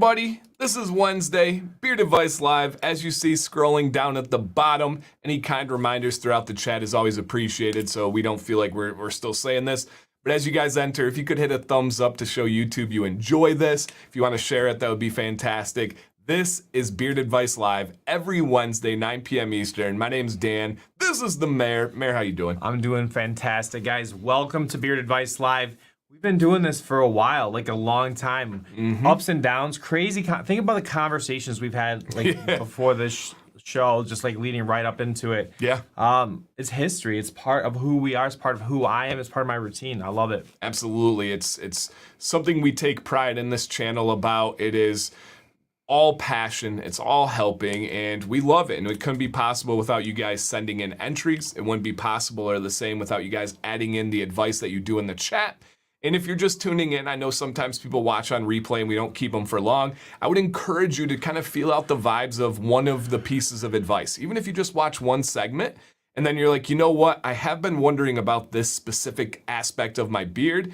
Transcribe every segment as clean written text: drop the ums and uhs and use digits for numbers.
everybody. This is Wednesday, Beard Advice Live. As you see scrolling down at the bottom, any kind reminders throughout the chat is always appreciated, so we don't feel like we're still saying this. But as you guys enter, if you could hit a thumbs up to show YouTube you enjoy this. If you want to share it, that would be fantastic. This is Beard Advice Live every Wednesday, 9 p.m. Eastern. My name's Dan. This is the Mayor. Mayor, how you doing? I'm doing fantastic, guys. Welcome to Beard Advice Live. We've been doing this for a while, like a long time. Ups and downs, crazy. Think about the conversations we've had like before this show, just like leading right up into it. Yeah. It's history. It's part of who we are. It's part of who I am. It's part of my routine. I love it. Absolutely. It's something we take pride in this channel about. It is all passion, it's all helping, and we love it. And it couldn't be possible without you guys sending in entries. It wouldn't be possible or the same without you guys adding in the advice that you do in the chat. And if you're just tuning in, I know sometimes people watch on replay and we don't keep them for long. I would encourage you to kind of feel out the vibes of one of the pieces of advice. Even if you just watch one segment and then you're like, you know what, I have been wondering about this specific aspect of my beard.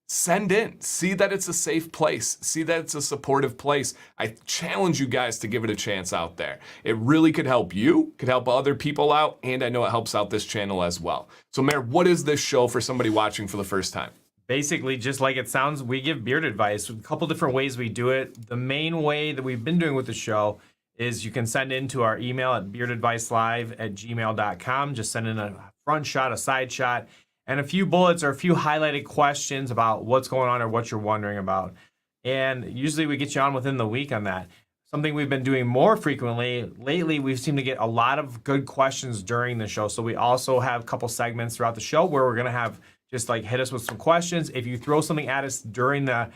Send in. See that it's a safe place. See that it's a supportive place. I challenge you guys to give it a chance out there. It really could help you, could help other people out, and I know it helps out this channel as well. So, Mayor, what is this show for somebody watching for the first time? Basically, just like it sounds, we give beard advice. A couple different ways we do it. The main way that we've been doing with the show is you can send in to our email at beardadvicelive@gmail.com. Just send in a front shot, a side shot, and a few bullets or a few highlighted questions about what's going on or what you're wondering about. And usually we get you on within the week on that. Something we've been doing more frequently lately, we've seemed to get a lot of good questions during the show. So we also have a couple segments throughout the show where we're going to have just like hit us with some questions. If you throw something at us during the,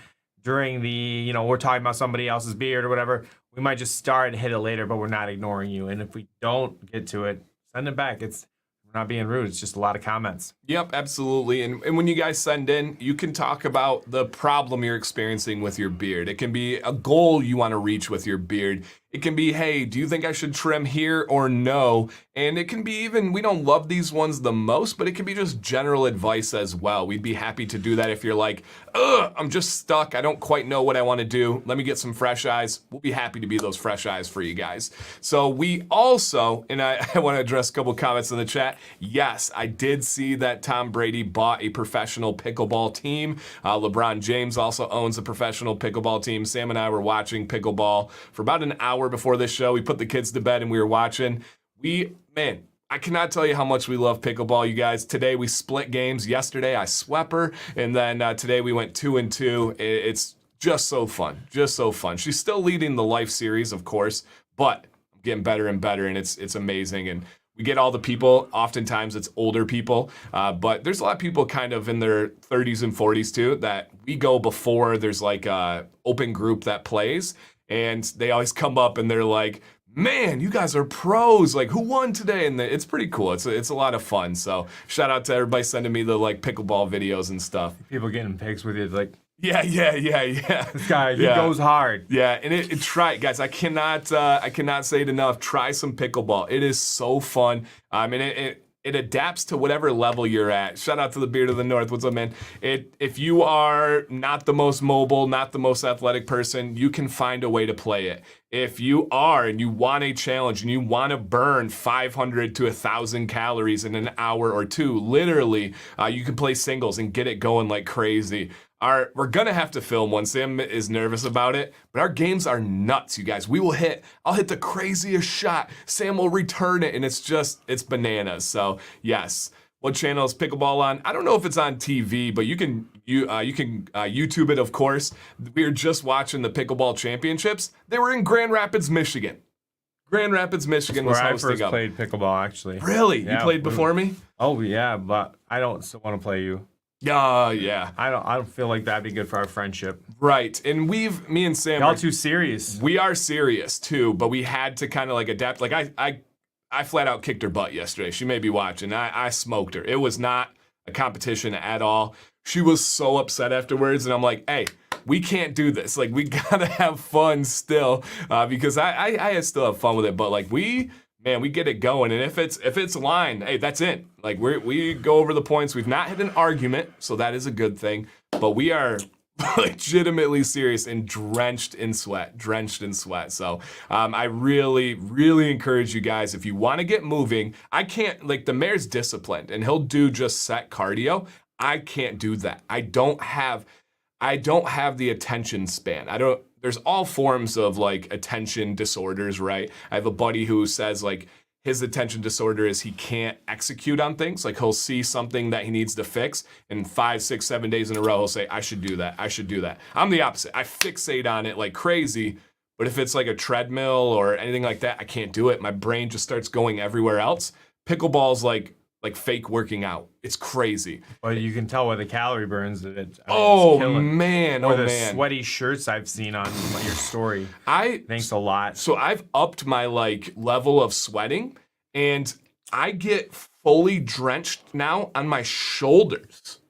we're talking about somebody else's beard or whatever, we might just start and hit it later, but we're not ignoring you. And if we don't get to it, send it back. We're not being rude. It's just a lot of comments. Yep, absolutely. And when you guys send in, you can talk about the problem you're experiencing with your beard. It can be a goal you want to reach with your beard. It can be, hey, do you think I should trim here or no? And it can be even, we don't love these ones the most, but it can be just general advice as well. We'd be happy to do that if you're like, I'm just stuck. I don't quite know what I want to do. Let me get some fresh eyes. We'll be happy to be those fresh eyes for you guys. So we also, and I want to address a couple comments in the chat. Yes, I did see that Tom Brady bought a professional pickleball team. LeBron James also owns a professional pickleball team. Sam and I were watching pickleball for about an hour before this show. We put the kids to bed and we were watching. Man, I cannot tell you how much we love pickleball, you guys. Today we split games. Yesterday I swept her, and then today we went 2-2. It's just so fun, just so fun. She's still leading the Life series, of course, but I'm getting better and better, and it's amazing. And we get all the people. Oftentimes it's older people, but there's a lot of people kind of in their 30s and 40s too that we go before there's like a open group that plays, and they always come up and they're like, man, you guys are pros. Like, who won today? And it's pretty cool. It's a lot of fun. So shout out to everybody sending me the like pickleball videos and stuff. People getting pics with you, like, yeah. this guy, he goes hard. Yeah, and try it, guys. I cannot say it enough. Try some pickleball. It is so fun. And it adapts to whatever level you're at. Shout out to the Beard of the North. What's up, man? If you are not the most mobile, not the most athletic person, you can find a way to play it. If you are and you want a challenge and you want to burn 500 to 1,000 calories in an hour or two, literally, you can play singles and get it going like crazy. We're going to have to film one. Sam is nervous about it, but our games are nuts, you guys. I'll hit the craziest shot. Sam will return it, and it's bananas. So, yes. What channel is Pickleball on? I don't know if it's on TV, but you can YouTube it, of course. We were just watching the Pickleball Championships. They were in Grand Rapids, Michigan. Grand Rapids, Michigan was hosting up. Where I first played pickleball, actually. Really? Yeah, you played before me? Oh, yeah, but I don't still want to play you. Yeah. I don't feel like that'd be good for our friendship. Right. And me and Sam y'all too serious. We are serious too, but we had to kind of like adapt. Like I flat out kicked her butt yesterday. She may be watching. I smoked her. It was not a competition at all. She was so upset afterwards, and I'm like, hey, we can't do this. Like, we gotta have fun still, because I still have fun with it. But like we get it going, and if it's line, hey, that's it. Like we go over the points. We've not had an argument, so that is a good thing. But we are legitimately serious and drenched in sweat. So I really, really encourage you guys, if you want to get moving. I can't, like, the mayor's disciplined and he'll do just set cardio. I can't do that. I don't have the attention span. There's all forms of like attention disorders, right? I have a buddy who says like his attention disorder is he can't execute on things. Like he'll see something that he needs to fix, and 5, 6, 7 days in a row, he'll say, I should do that. I'm the opposite. I fixate on it like crazy, but if it's like a treadmill or anything like that, I can't do it. My brain just starts going everywhere else. Pickleball's like fake working out. It's crazy. Well, you can tell by the calorie burns that it's man, or the sweaty shirts I've seen on your story. Thanks a lot. So I've upped my like level of sweating, and I get fully drenched now on my shoulders.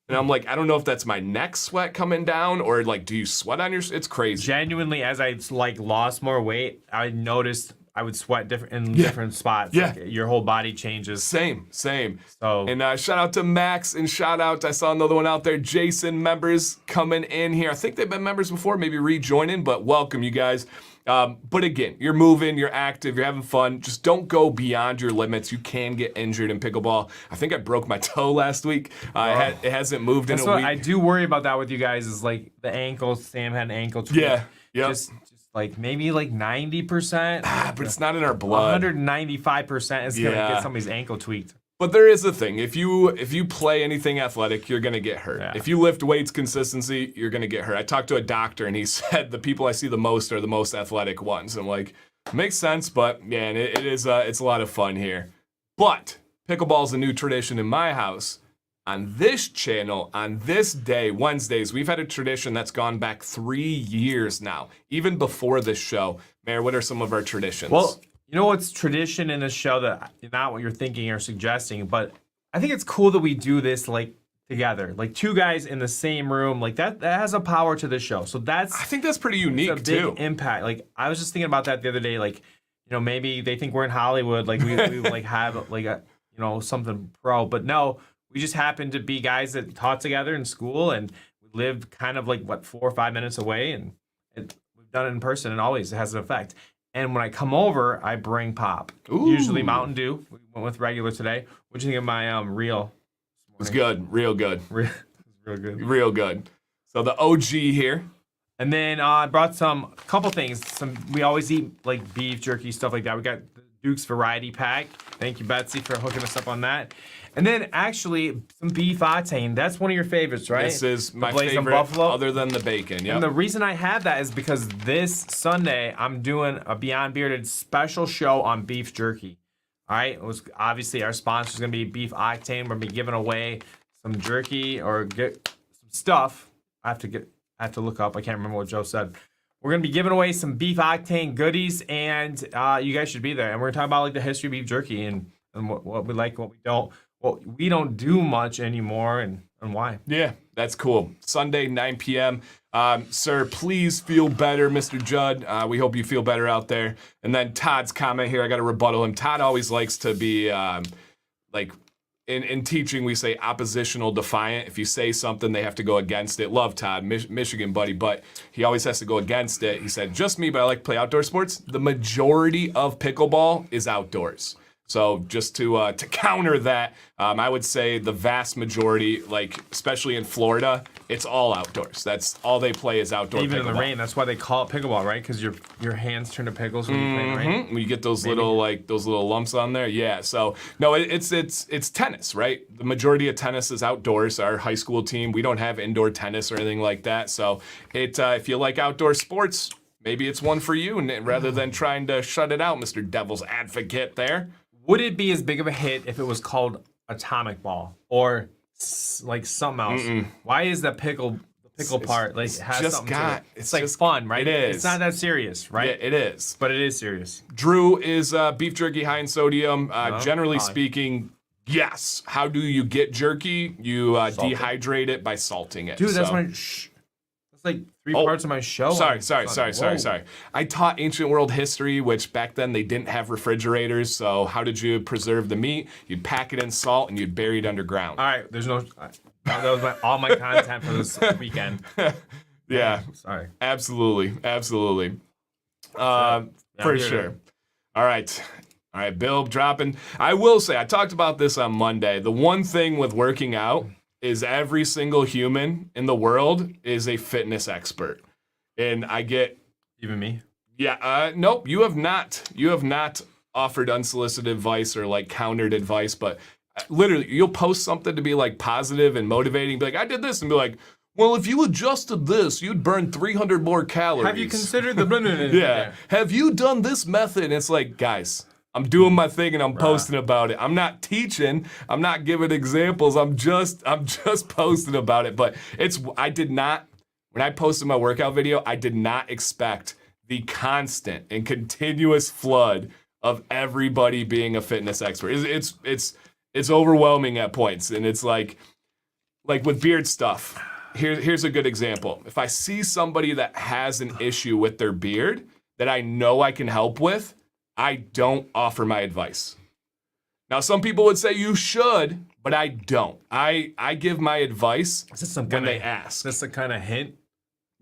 And I'm like, I don't know if that's my neck sweat coming down or like, do you sweat on your? It's crazy. Genuinely, as I like lost more weight, I noticed I would sweat different spots. Yeah. Like your whole body changes. Same. So, and shout out to Max, and shout out, I saw another one out there, Jason, members coming in here. I think they've been members before, maybe rejoining, but welcome you guys. But again, you're moving, you're active, you're having fun. Just don't go beyond your limits. You can get injured in pickleball. I think I broke my toe last week. It hasn't moved in a week. I do worry about that with you guys is like the ankle. Sam had an ankle tweak. Yeah. Just like maybe like 90%. But it's not in our blood. 195% is going to get somebody's ankle tweaked. But there is a thing. If you play anything athletic, you're going to get hurt. Yeah. If you lift weights consistency, you're going to get hurt. I talked to a doctor, and he said the people I see the most are the most athletic ones. I'm like, makes sense, but man, it's a lot of fun here. But pickleball's a new tradition in my house. On this channel, on this day, Wednesdays, we've had a tradition that's gone back 3 years now, even before this show. Mayor, what are some of our traditions? Well, you know what's tradition in this show that not what you're thinking or suggesting, but I think it's cool that we do this like together, like two guys in the same room, like that has a power to this show. So I think that's pretty unique a big impact. Like I was just thinking about that the other day, like, you know, maybe they think we're in Hollywood, like we like have like a, you know, something pro, but no. We just happen to be guys that taught together in school, and we lived kind of like 4 or 5 minutes away, and we've done it in person, and always it has an effect. And when I come over, I bring pop. Ooh. Usually Mountain Dew. We went with regular today. What'd you think of my real? It's good, real good, real good, real good. So the OG here. And then I brought a couple things. We always eat like beef jerky, stuff like that. We got the Duke's Variety Pack. Thank you, Betsy, for hooking us up on that. And then actually some beef octane. That's one of your favorites, right? This is my Blazing favorite, Buffalo. other than the bacon. Yep. And the reason I have that is because this Sunday I'm doing a Beyond Bearded special show on beef jerky. All right, it was obviously our sponsor is going to be Beef Octane. We're going to be giving away some jerky or get some stuff. I have to look up. I can't remember what Joe said. We're going to be giving away some Beef Octane goodies, and you guys should be there. And we're going to talk about like the history of beef jerky and what we like, what we don't. Well, we don't do much anymore, and why. Yeah, that's cool. Sunday, 9 p.m. Sir, please feel better, Mr. Judd. We hope you feel better out there. And then Todd's comment here, I got to rebuttal him. Todd always likes to be, like, in teaching, we say oppositional defiant. If you say something, they have to go against it. Love Todd, Michigan buddy, but he always has to go against it. He said, just me, but I like to play outdoor sports. The majority of pickleball is outdoors. So just to counter that, I would say the vast majority, like especially in Florida, it's all outdoors. That's all they play is outdoor. Even pickleball. in the rain, that's why they call it pickleball, right? Because your hands turn to pickles when you play in the rain. When you get those little lumps on there, yeah. So no, it's tennis, right? The majority of tennis is outdoors. Our high school team, we don't have indoor tennis or anything like that. So if you like outdoor sports, maybe it's one for you. And rather than trying to shut it out, Mr. Devil's Advocate there. Would it be as big of a hit if it was called Atomic Ball or like something else? Why is the pickle part like has just something to it? It's like just fun, right? It is. It's not that serious, right? Yeah, it is. But it is serious. Drew, is beef jerky high in sodium? Generally speaking, yes. How do you get jerky? You dehydrate it by salting it. Dude, that's like 3 parts of my show. Sorry. I taught ancient world history, which back then they didn't have refrigerators. So how did you preserve the meat? You'd pack it in salt and you'd bury it underground. All right, there's no. That was all my content for this weekend. Yeah. Sorry. Absolutely. For sure. All right, Bill dropping. I will say, I talked about this on Monday. The one thing with working out is every single human in the world is a fitness expert. And I get... Even me? Yeah, nope, you have not. You have not offered unsolicited advice or like countered advice, but literally you'll post something to be like positive and motivating, be like, I did this, and be like, well, if you adjusted this, you'd burn 300 more calories. Have you considered the... Yeah. Have you done this method? And it's like, guys, I'm doing my thing and I'm posting about it. I'm not teaching. I'm not giving examples. I'm just posting about it. But when I posted my workout video, I did not expect the constant and continuous flood of everybody being a fitness expert. It's overwhelming at points. And it's like with beard stuff. Here's a good example. If I see somebody that has an issue with their beard that I know I can help with, I don't offer my advice. Now, some people would say you should, but I don't. I give my advice when they ask. Is this a kind of hint?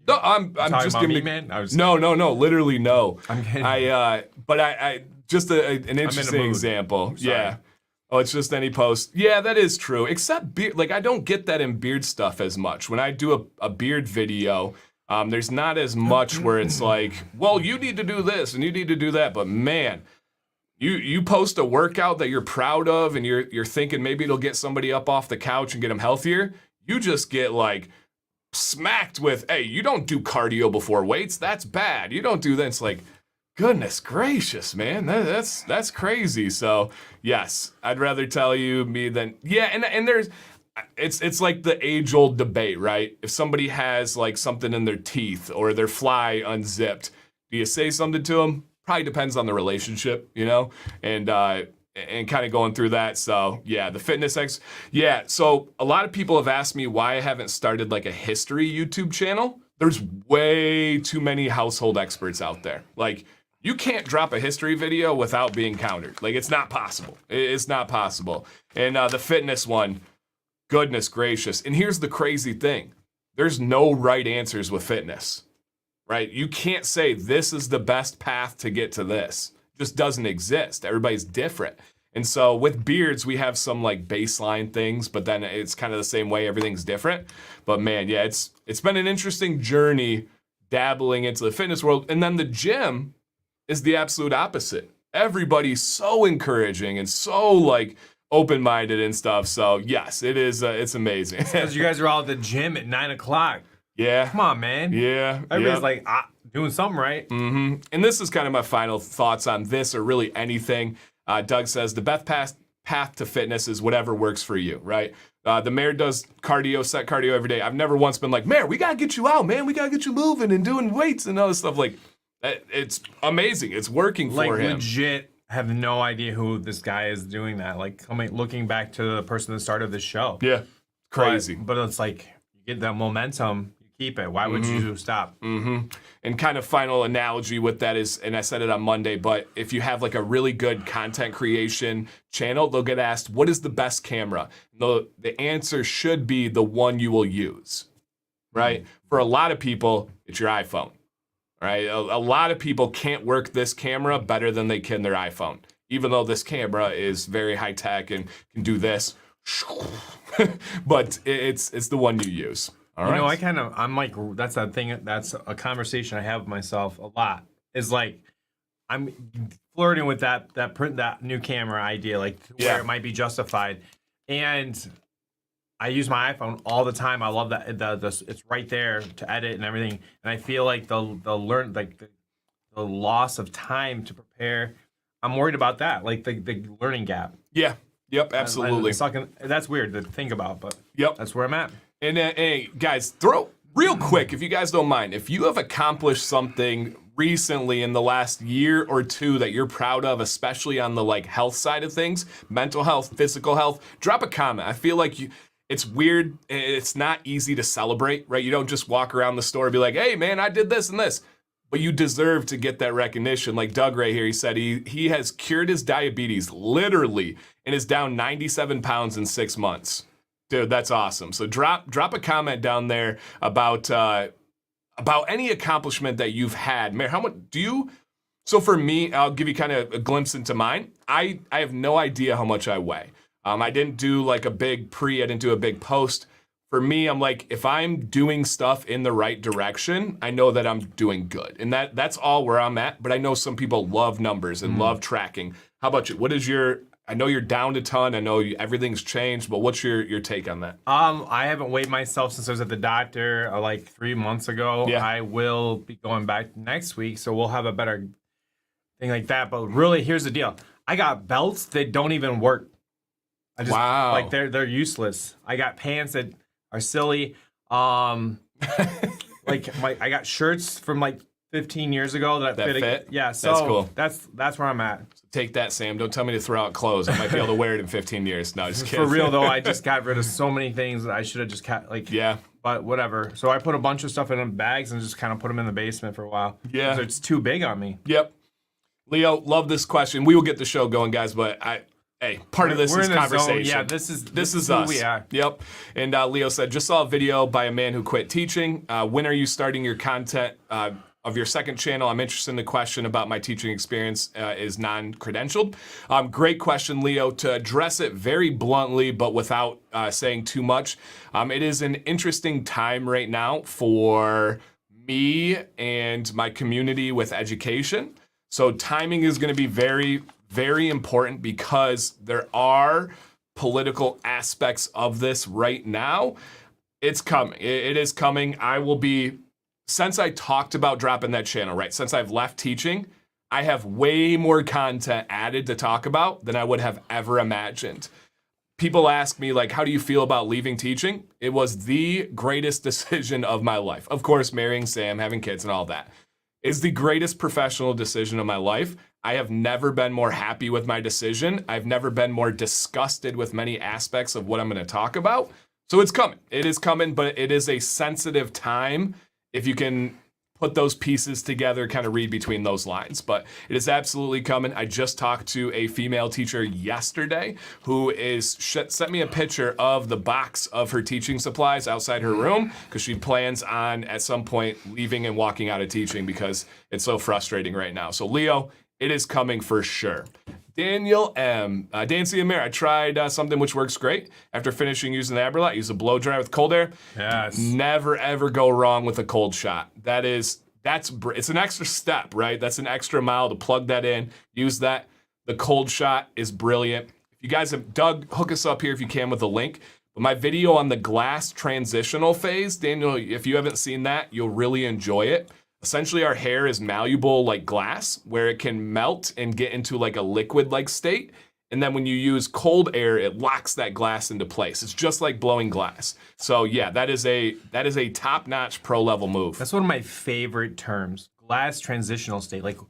No, I'm just giving. No, literally no. I'm kidding. But I just an interesting example. Yeah. Oh, it's just any post. Yeah, that is true. Except beard, like I don't get that in beard stuff as much. When I do a beard video, there's not as much where it's like, well, you need to do this and you need to do that. But man, you post a workout that you're proud of and you're thinking maybe it'll get somebody up off the couch and get them healthier. You just get like smacked with, hey, you don't do cardio before weights. That's bad. You don't do that. It's like, goodness gracious, man, that's crazy. So yes, I'd rather tell you me than and there's it's like the age-old debate, right? If somebody has like something in their teeth or their fly unzipped, do you say something to them? Probably depends on the relationship, and kind of going through that. So yeah, the fitness so a lot of people have asked me why I haven't started like a history YouTube channel. There's way too many household experts out there. Like, you can't drop a history video without being countered. Like, it's not possible. It's not possible. And the fitness one, goodness gracious. And here's the crazy thing. There's no right answers with fitness, right? You can't say this is the best path to get to this. It just doesn't exist. Everybody's different. And so with beards, we have some like baseline things, but then it's kind of the same way. Everything's different. But man, yeah, it's been an interesting journey dabbling into the fitness world. And then the gym is the absolute opposite. Everybody's so encouraging and so like open-minded and stuff. So yes, it is. It's amazing. Because you guys are all at the gym at 9:00. Yeah. Come on, man. Yeah. Everybody's like doing something right. Mm-hmm. And this is kind of my final thoughts on this, or really anything. Doug says the best path to fitness is whatever works for you, right? The mayor does set cardio every day. I've never once been like, Mayor, we gotta get you out, man. We gotta get you moving and doing weights and other stuff. Like, it's amazing. It's working for him. Like, legit, have no idea who this guy is doing that. Like, looking back to the person that started the show. Yeah, crazy. But it's like, you get that momentum, you keep it. Why would you stop? Mm-hmm. And kind of final analogy with that is, and I said it on Monday, but if you have like a really good content creation channel, they'll get asked, what is the best camera? The answer should be the one you will use, right? For a lot of people, it's your iPhone. Right, a lot of people can't work this camera better than they can their iPhone, even though this camera is very high tech and can do this. But it's the one you use. All right. I'm like, that's that thing. That's a conversation I have with myself a lot. Is like, I'm flirting with that new camera idea, like where it might be justified, and I use my iPhone all the time. I love that it's right there to edit and everything. And I feel like the loss of time to prepare. I'm worried about that, like the learning gap. Yeah. Yep. Absolutely. That's weird to think about, but that's where I'm at. And hey, guys, throw real quick, if you guys don't mind, if you have accomplished something recently in the last year or two that you're proud of, especially on the like health side of things, mental health, physical health, drop a comment. I feel like it's weird. It's not easy to celebrate, right? You don't just walk around the store and be like, hey, man, I did this and this. But you deserve to get that recognition. Like Doug right here, he said he has cured his diabetes, literally, and is down 97 pounds in 6 months. Dude, that's awesome. So drop a comment down there about any accomplishment that you've had. Mayor, how much do you? So for me, I'll give you kind of a glimpse into mine. I have no idea how much I weigh. I didn't do like a big I didn't do a big post. For me, I'm like, if I'm doing stuff in the right direction, I know that I'm doing good. And that's all where I'm at. But I know some people love numbers and love tracking. How about you? What is I know you're down a ton. I know everything's changed, but what's your take on that? I haven't weighed myself since I was at the doctor like 3 months ago. Yeah. I will be going back next week, so we'll have a better thing like that. But really, here's the deal. I got belts that don't even work. Wow. Like they're useless. I got pants that are silly. I got shirts from like 15 years ago that fit. Yeah, so that's cool. That's where I'm at. Take that, Sam. Don't tell me to throw out clothes. I might be able to wear it in 15 years. No, just kidding. For real though, I just got rid of so many things that I should have just kept. Yeah. But whatever. So I put a bunch of stuff in bags and just kind of put them in the basement for a while. Yeah. So it's too big on me. Yep. Leo, love this question. We will get the show going, guys, but part of this is conversation. Yeah, this is who us. We are. Yep. And Leo said, just saw a video by a man who quit teaching. When are you starting your content of your second channel? I'm interested in the question about my teaching experience is non-credentialed. Great question, Leo. To address it very bluntly, but without saying too much, it is an interesting time right now for me and my community with education. So timing is going to be very, very important because there are political aspects of this right now. It's coming. It is coming. Since I talked about dropping that channel, right? Since I've left teaching, I have way more content added to talk about than I would have ever imagined. People ask me, like, how do you feel about leaving teaching? It was the greatest decision of my life. Of course, marrying Sam, having kids and all that is the greatest professional decision of my life. I have never been more happy with my decision. I've never been more disgusted with many aspects of what I'm going to talk about. So it's coming. It is coming, but it is a sensitive time. If you can put those pieces together, kind of read between those lines. But it is absolutely coming. I just talked to a female teacher yesterday who sent me a picture of the box of her teaching supplies outside her room because she plans on at some point leaving and walking out of teaching because it's so frustrating right now. So Leo, it is coming for sure. Daniel M. Dancy and Mare, I tried something which works great. After finishing using the Aberlot, use a blow dry with cold air. Yes. Never, ever go wrong with a cold shot. It's an extra step, right? That's an extra mile to plug that in. Use that. The cold shot is brilliant. If you guys have, Doug, hook us up here if you can with a link. But my video on the glass transitional phase, Daniel, if you haven't seen that, you'll really enjoy it. Essentially, our hair is malleable like glass, where it can melt and get into like a liquid-like state. And then when you use cold air, it locks that glass into place. It's just like blowing glass. So yeah, that is a top-notch pro-level move. That's one of my favorite terms. Glass transitional state. Like,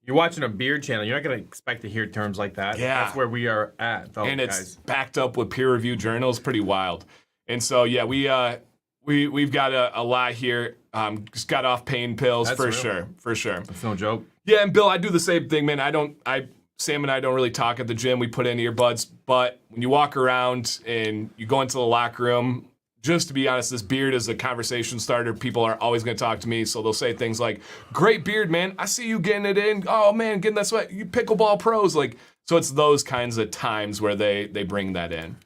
you're watching a beard channel, you're not going to expect to hear terms like that. Yeah. That's where we are at, though, And guys. it's backed up with peer-reviewed journals. Pretty wild. And so yeah, we've got a lot here. Just got off pain pills. That's for real. sure. That's no joke. Yeah, and Bill, I do the same thing, man. Sam and I don't really talk at the gym. We put in earbuds, but when you walk around and you go into the locker room, just to be honest, this beard is a conversation starter. People are always going to talk to me, so they'll say things like, "Great beard, man. I see you getting it in. Oh man, getting that sweat. You pickleball pros." So it's those kinds of times where they bring that in.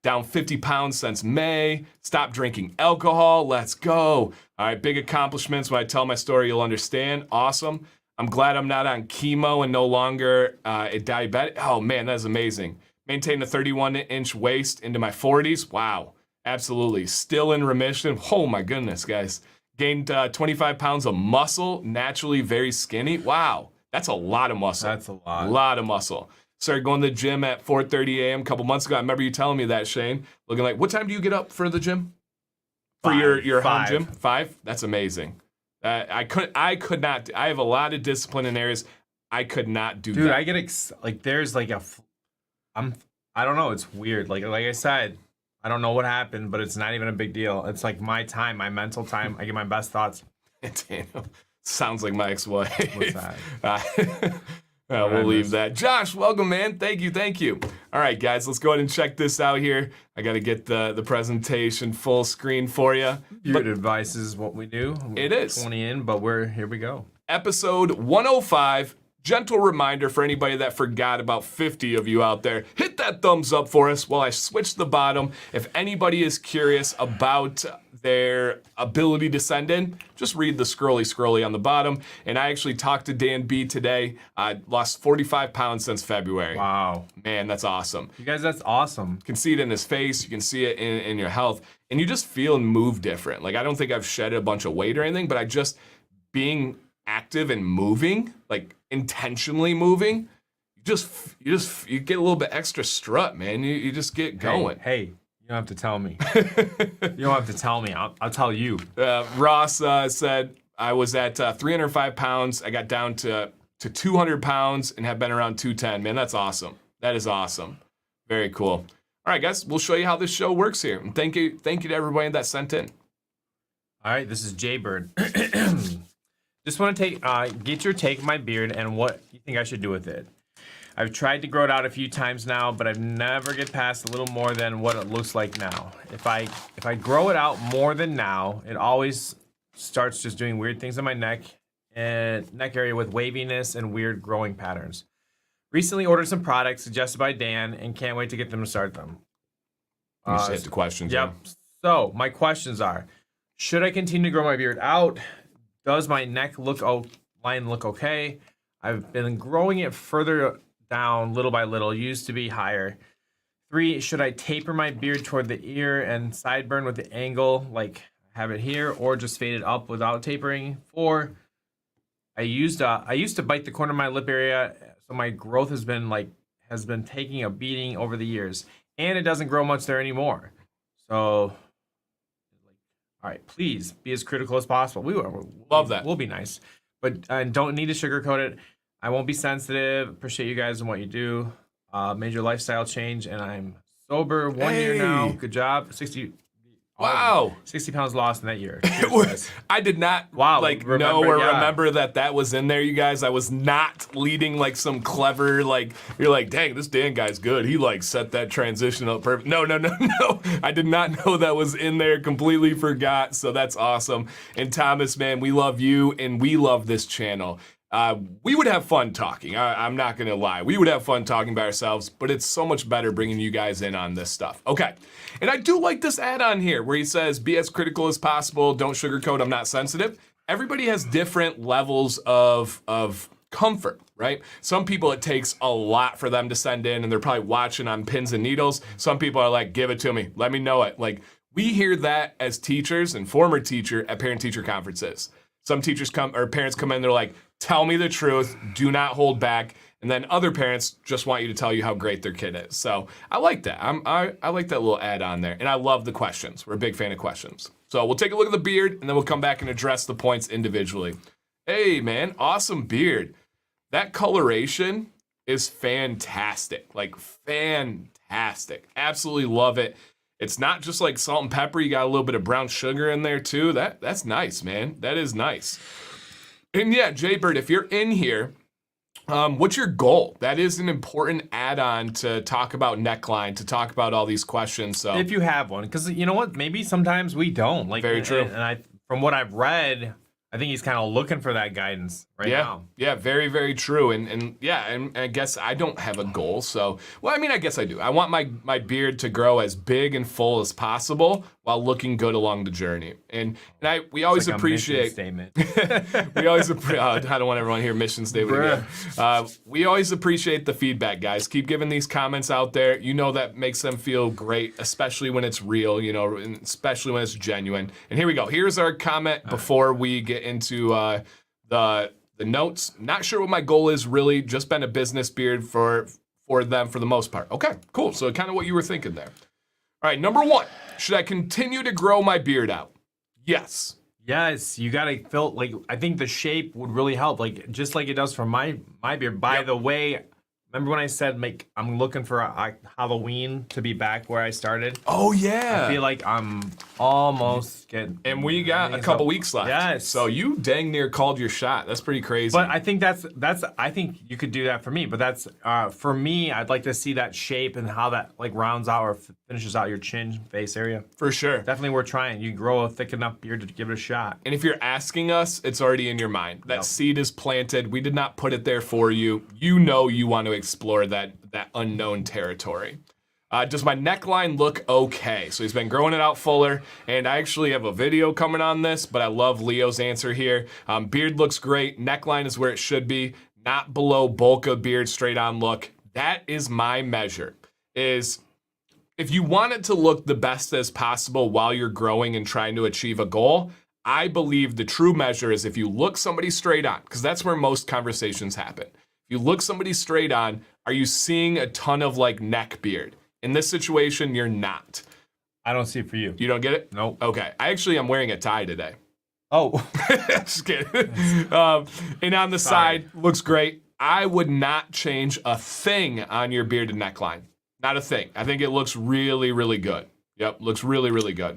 Down 50 pounds since May. Stop drinking alcohol. Let's go. All right, big accomplishments. When I tell my story, you'll understand. Awesome. I'm glad I'm not on chemo and no longer a diabetic. Oh, man, that's amazing. Maintain a 31-inch waist into my 40s. Wow, absolutely. Still in remission. Oh, my goodness, guys. Gained 25 pounds of muscle, naturally very skinny. Wow, that's a lot of muscle. That's a lot. A lot of muscle. Started going to the gym at 4:30 a.m. a couple months ago. I remember you telling me that, Shane. Looking like, what time do you get up for the gym? For your home gym? 5? That's amazing. I could not. I have a lot of discipline in areas. I could not do that. Dude, I get there's like I don't know. It's weird. Like I said, I don't know what happened, but it's not even a big deal. It's like my time, my mental time. I get my best thoughts. Damn. Sounds like my ex-wife. What's that? We'll leave that. Josh, welcome, man. Thank you. All right, guys, let's go ahead and check this out here. I got to get the presentation full screen for you. Beard advice is what we do. It is. 20 in, but here we go. Episode 105. Gentle reminder for anybody that forgot, about 50 of you out there, hit that thumbs up for us while I switch the bottom. If anybody is curious about their ability to send in, just read the scrolly on the bottom. And I actually talked to Dan B today. I lost 45 pounds since February. Wow. Man, that's awesome. You guys, that's awesome. You can see it in his face. You can see it in your health. And you just feel and move different. Like, I don't think I've shed a bunch of weight or anything, but I just, being active and moving, like intentionally moving, you get a little bit extra strut, man. You just get going. Hey, you don't have to tell me. You don't have to tell me. I'll tell you. Ross said I was at 305 pounds. I got down to 200 pounds and have been around 210. Man, that's awesome. That is awesome. Very cool. All right, guys, we'll show you how this show works here. And thank you to everybody that sent in. All right, this is Jaybird. Just want to get your take on my beard and what you think I should do with it. I've tried to grow it out a few times now, but I've never get past a little more than what it looks like now. If I grow it out more than now, it always starts just doing weird things on my neck area with waviness and weird growing patterns. Recently ordered some products suggested by Dan and can't wait to get them to start them. Just hit the questions. Yep. So my questions are: should I continue to grow my beard out? Does my neck line look okay? I've been growing it further down little by little. Used to be higher. 3, should I taper my beard toward the ear and sideburn with the angle like I have it here, or just fade it up without tapering? 4, I used to bite the corner of my lip area, so my growth has been taking a beating over the years, and it doesn't grow much there anymore. So, all right, please be as critical as possible. Love that. We'll be nice, but don't need to sugarcoat it. I won't be sensitive. Appreciate you guys and what you do. Major lifestyle change, and I'm sober 1 year now. Good job. 60 pounds lost in that year. I did not remember that was in there, you guys. I was not leading like some clever, like, you're like, dang, this Dan guy's good. He like set that transition up perfect. No. I did not know that was in there. Completely forgot. So that's awesome. And Thomas, man, we love you and we love this channel. We would have fun talking. I'm not going to lie. We would have fun talking by ourselves, but it's so much better bringing you guys in on this stuff. Okay. And I do like this add-on here where he says, be as critical as possible. Don't sugarcoat. I'm not sensitive. Everybody has different levels of comfort, right? Some people, it takes a lot for them to send in and they're probably watching on pins and needles. Some people are like, give it to me. Let me know it. Like, we hear that as teachers and former teacher at parent-teacher conferences. Some parents come in, they're like, tell me the truth, do not hold back. And then other parents just want you to tell you how great their kid is. So I like that. I like that little add-on there. And I love the questions. We're a big fan of questions. So we'll take a look at the beard and then we'll come back and address the points individually. Hey, man, awesome beard. That coloration is fantastic. Like, fantastic. Absolutely love it. It's not just like salt and pepper. You got a little bit of brown sugar in there too. That's nice, man. That is nice. And yeah, Jaybird, if you're in here, what's your goal? That is an important add-on to talk about Neckline, to talk about all these questions. So if you have one, because you know what, maybe sometimes we don't. Like, very true. And from what I've read, I think he's kind of looking for that guidance now. Yeah, very, very true. And I guess I don't have a goal. So, well, I mean, I guess I do. I want my beard to grow as big and full as possible while looking good along the journey. And we always like appreciate. A mission statement. We always I don't want everyone to hear mission statement again. We always appreciate the feedback, guys. Keep giving these comments out there. You know that makes them feel great, especially when it's real. You know, and especially when it's genuine. And here we go. Here's our comment before we get into the notes. Not sure what my goal is really. Just been a business beard for them for the most part. Okay, cool. So kind of what you were thinking there. All right, number 1. Should I continue to grow my beard out? Yes. Yes, you gotta feel like, I think the shape would really help, like just like it does for my beard. By the way, remember when I said I'm looking for Halloween to be back where I started? Oh yeah. I feel like I'm almost getting. And we got a couple weeks left. Yes. So you dang near called your shot. That's pretty crazy. But I think that's. I think you could do that for me. But that's for me. I'd like to see that shape and how that like rounds out or finishes out your chin face area. For sure. Definitely worth trying. You grow a thick enough beard to give it a shot. And if you're asking us, it's already in your mind. That seed is planted. We did not put it there for you. You know you want to explore that unknown territory. Does my neckline look okay? So he's been growing it out fuller, and I actually have a video coming on this, but I love Leo's answer here. Beard looks great. Neckline is where it should be, not below bulk of beard, straight on look. That is my measure, is if you want it to look the best as possible while you're growing and trying to achieve a goal, I believe the true measure is if you look somebody straight on, because that's where most conversations happen. If you look somebody straight on, are you seeing a ton of like neck beard? In this situation, you're not. I don't see it for you. You don't get it? Nope. Okay. I'm wearing a tie today. Oh. Just kidding. And on the side, looks great. I would not change a thing on your bearded neckline. Not a thing. I think it looks really, really good. Yep, looks really, really good.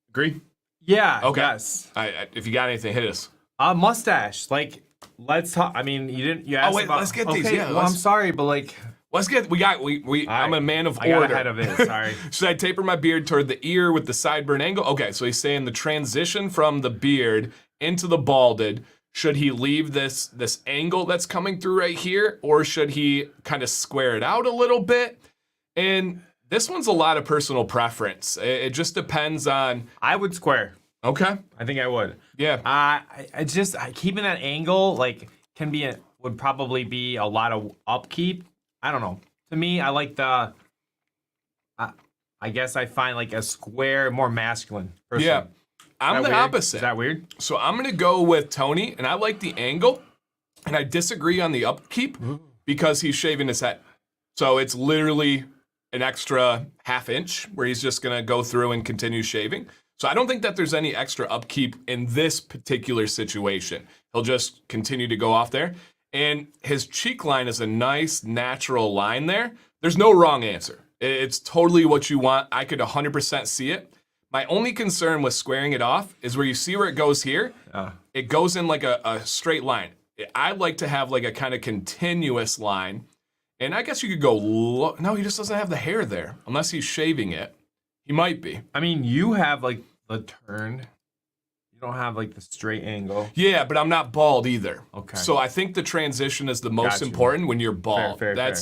Agree? Yeah. Okay. Yes. If you got anything, hit us. Mustache. Like, let's talk. I mean, you didn't. You asked about, let's get these. Okay, Yeah, well, I'm sorry, but like. Let's get. I'm a man of I order. got ahead of it. Sorry. Should I taper my beard toward the ear with the sideburn angle? Okay, so he's saying the transition from the beard into the balded. Should he leave this angle that's coming through right here, or should he kind of square it out a little bit? And this one's a lot of personal preference. It just depends on. I would square. Okay. I think I would. Yeah. I just keeping that angle like would probably be a lot of upkeep. I don't know. To me, I like the. I guess I find like a square more masculine person. Yeah. I'm the opposite. Is that weird? So I'm going to go with Tony, and I like the angle, and I disagree on the upkeep because he's shaving his head. So it's literally an extra half inch where he's just going to go through and continue shaving. So I don't think that there's any extra upkeep in this particular situation. He'll just continue to go off there. And his cheek line is a nice, natural line there. There's no wrong answer. It's totally what you want. I could 100% see it. My only concern with squaring it off is where you see where it goes here. It goes in like a straight line. I like to have like a kind of continuous line. And I guess you could go, no, he just doesn't have the hair there. Unless he's shaving it. He might be. I mean, you have like the turn. You don't have like the straight angle. Yeah, but I'm not bald either. Okay. So I think the transition is the most important when you're bald. Fair.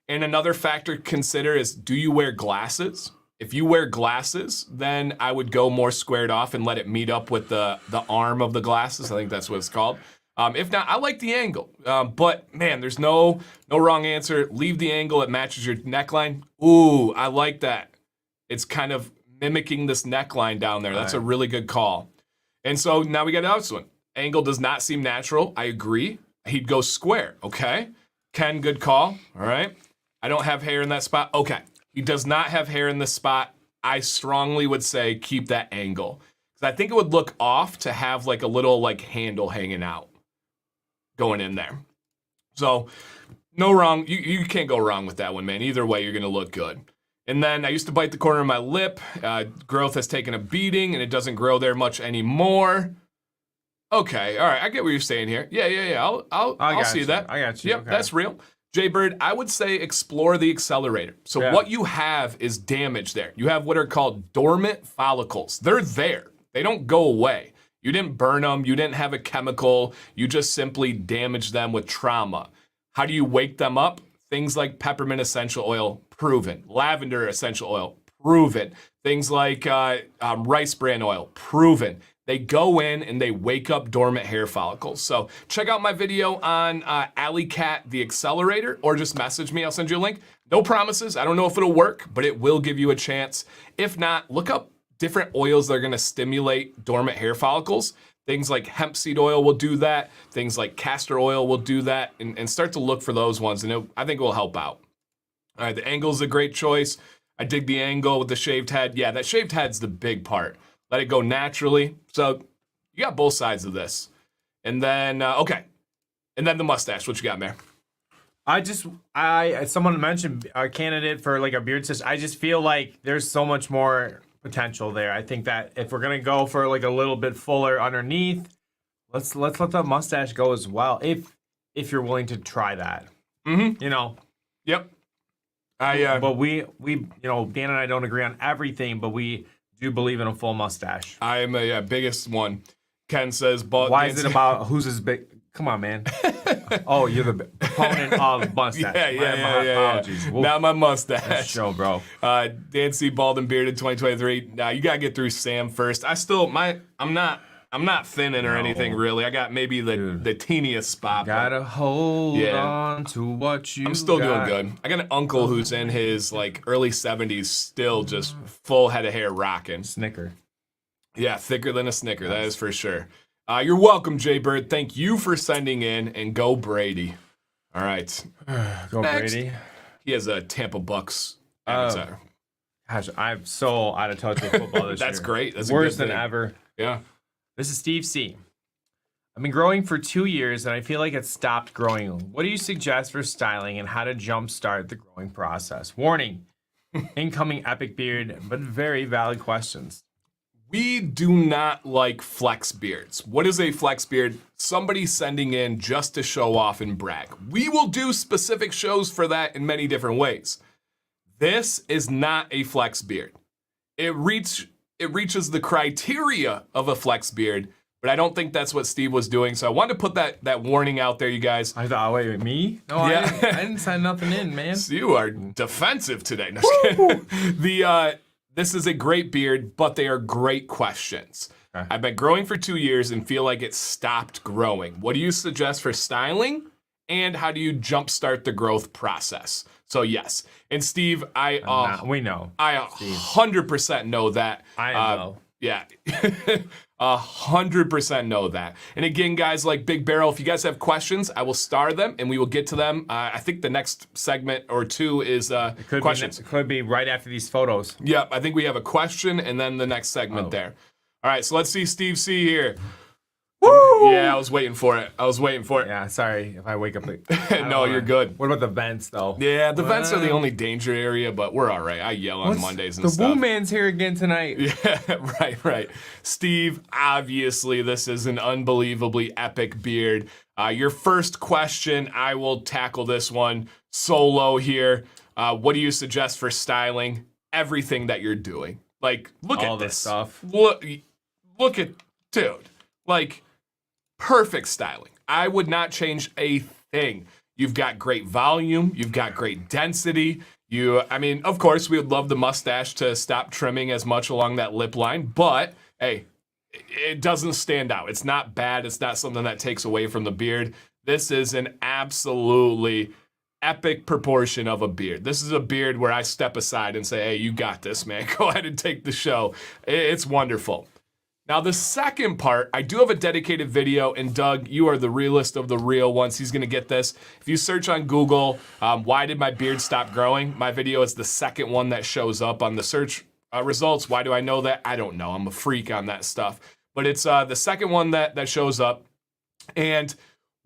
And another factor to consider is, do you wear glasses? If you wear glasses, then I would go more squared off and let it meet up with the arm of the glasses. I think that's what it's called. If not, I like the angle. But man, there's no wrong answer. Leave the angle. It matches your neckline. Ooh, I like that. It's kind of mimicking this neckline down there. That's a really good call. And so now we got this one. Angle does not seem natural. I agree. He'd go square. Okay. Ken, good call. All right. I don't have hair in that spot. Okay. He does not have hair in this spot. I strongly would say keep that angle. Because I think it would look off to have like a little like handle hanging out going in there. So no wrong. You can't go wrong with that one, man. Either way, you're going to look good. And then I used to bite the corner of my lip. Growth has taken a beating, and it doesn't grow there much anymore. Okay, all right, I get what you're saying here. Yeah. I'll see that. I got you. Yep, okay. That's real. Jaybird, I would say explore the accelerator. So what you have is damage there. You have what are called dormant follicles. They're there. They don't go away. You didn't burn them. You didn't have a chemical. You just simply damaged them with trauma. How do you wake them up? Things like peppermint essential oil, proven. Lavender essential oil, proven. Things like rice bran oil, proven. They go in and they wake up dormant hair follicles. So check out my video on Alley Cat, the accelerator, or just message me. I'll send you a link. No promises. I don't know if it'll work, but it will give you a chance. If not, look up different oils that are going to stimulate dormant hair follicles. Things like hemp seed oil will do that. Things like castor oil will do that. And start to look for those ones, and I think it will help out. All right, the angle's a great choice. I dig the angle with the shaved head. Yeah, that shaved head's the big part. Let it go naturally. So you got both sides of this. And then, okay. And then the mustache. What you got, Mayor? Someone mentioned a candidate for like a beard system. I just feel like there's so much more potential there. I think that if we're gonna go for like a little bit fuller underneath, let's let the mustache go as well. If you're willing to try that, you know. Yep. But we Dan and I don't agree on everything, but we do believe in a full mustache. I am a biggest one. Ken says, but why is it about who's his big? Come on, man. Oh, you're the proponent of mustache. Yeah. Apologies. Not my mustache. Nice show, bro. Dancy bald and bearded 2023. Now you gotta get through Sam first. I'm not thinning or anything really. I got maybe the teeniest spot. Gotta hold on to what you. I'm still doing good. I got an uncle who's in his like early 70s, still just full head of hair rocking. Snicker. Yeah, thicker than a Snicker. That is for sure. You're welcome, Jaybird. Thank you for sending in, and go Brady. All right. Go Next. Brady. He has a Tampa Bucks. Gosh, I'm so out of touch with football this year. That's great. That's worse a good than thing. ever. Yeah. This is Steve C. I've been growing for 2 years, and I feel like it's stopped growing. What do you suggest for styling and how to jumpstart the growing process? Warning: incoming epic beard, but very valid questions. We do not like flex beards. What is a flex beard? Somebody sending in just to show off and brag. We will do specific shows for that in many different ways. This is not a flex beard. It reaches the criteria of a flex beard, but I don't think that's what Steve was doing. So I wanted to put that warning out there, you guys. I thought, wait, me? No, Yeah. I didn't sign nothing in, man. So you are defensive today. No, just kidding. This is a great beard, but they are great questions. Okay. I've been growing for 2 years and feel like it stopped growing. What do you suggest for styling? And how do you jumpstart the growth process? So yes, and Steve, we know. I 100% know that. I know. Yeah, 100% know that. And again, guys, like Big Barrel, if you guys have questions, I will star them and we will get to them. I think the next segment or two is questions. It could be right after these photos. Yep, I think we have a question and then the next segment there. All right, so let's see Steve C here. Woo! Yeah, I was waiting for it. Yeah, sorry if I wake up late. No, you're good. What about the vents, though? Yeah, the vents are the only danger area, but we're all right. I yell on Mondays and the stuff. Woo Man's here again tonight. Yeah, right. Steve, obviously, this is an unbelievably epic beard. Your first question, I will tackle this one solo here. What do you suggest for styling? Everything that you're doing. Like, look all at this this stuff. Look at, dude. Like, perfect styling. I would not change a thing. You've got great volume. You've got great density. Of course, we would love the mustache to stop trimming as much along that lip line, but hey, it doesn't stand out. It's not bad. It's not something that takes away from the beard. This is an absolutely epic proportion of a beard. This is a beard where I step aside and say, hey, you got this, man. Go ahead and take the show. It's wonderful. Now, the second part, I do have a dedicated video, and Doug, you are the realest of the real ones. He's going to get this. If you search on Google, why did my beard stop growing? My video is the second one that shows up on the search results. Why do I know that? I don't know. I'm a freak on that stuff. But it's the second one that shows up. And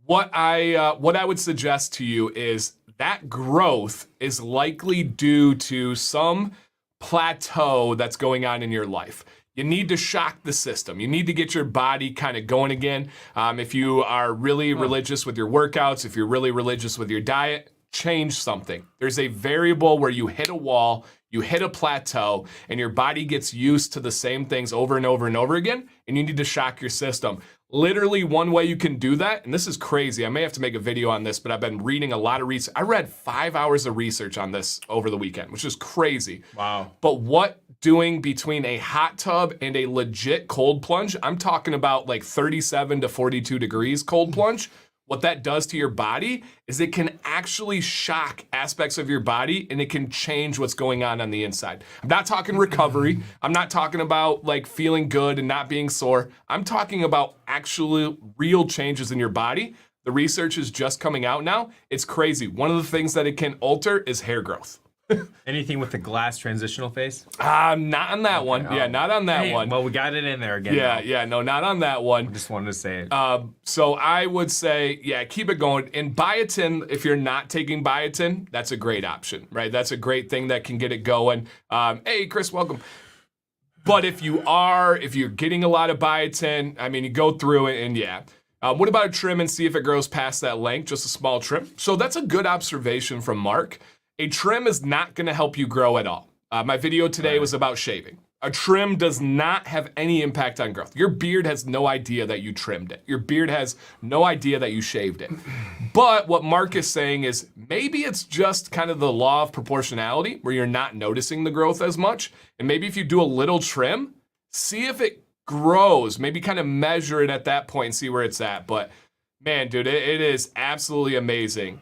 what I would suggest to you is that growth is likely due to some plateau that's going on in your life. You need to shock the system. You need to get your body kind of going again. If you are really religious with your workouts, if you're really religious with your diet, change something. There's a variable where you hit a wall, you hit a plateau, and your body gets used to the same things over and over and over again, and you need to shock your system. Literally one way you can do that, and this is crazy, I may have to make a video on this, but I've been reading a lot of research. I read 5 hours of research on this over the weekend, which is crazy. Wow. But what doing between a hot tub and a legit cold plunge, I'm talking about like 37 to 42 degrees cold plunge, what that does to your body is it can actually shock aspects of your body and it can change what's going on the inside. I'm not talking recovery. I'm not talking about like feeling good and not being sore. I'm talking about actual real changes in your body. The research is just coming out now. It's crazy. One of the things that it can alter is hair growth. Anything with the glass transitional face? Not on that one. Yeah, not on that one. Well, we got it in there again. No, not on that one. Just wanted to say it. So I would say, keep it going. And biotin, if you're not taking biotin, that's a great option, right? That's a great thing that can get it going. Hey, Chris, welcome. But if you're getting a lot of biotin, I mean, you go through it and yeah. What about a trim and see if it grows past that length, just a small trim? So that's a good observation from Mark. A trim is not gonna help you grow at all. My video today was about shaving. A trim does not have any impact on growth. Your beard has no idea that you trimmed it. Your beard has no idea that you shaved it. But what Mark is saying is maybe it's just kind of the law of proportionality where you're not noticing the growth as much. And maybe if you do a little trim, see if it grows. Maybe kind of measure it at that point and see where it's at. But man, dude, it is absolutely amazing.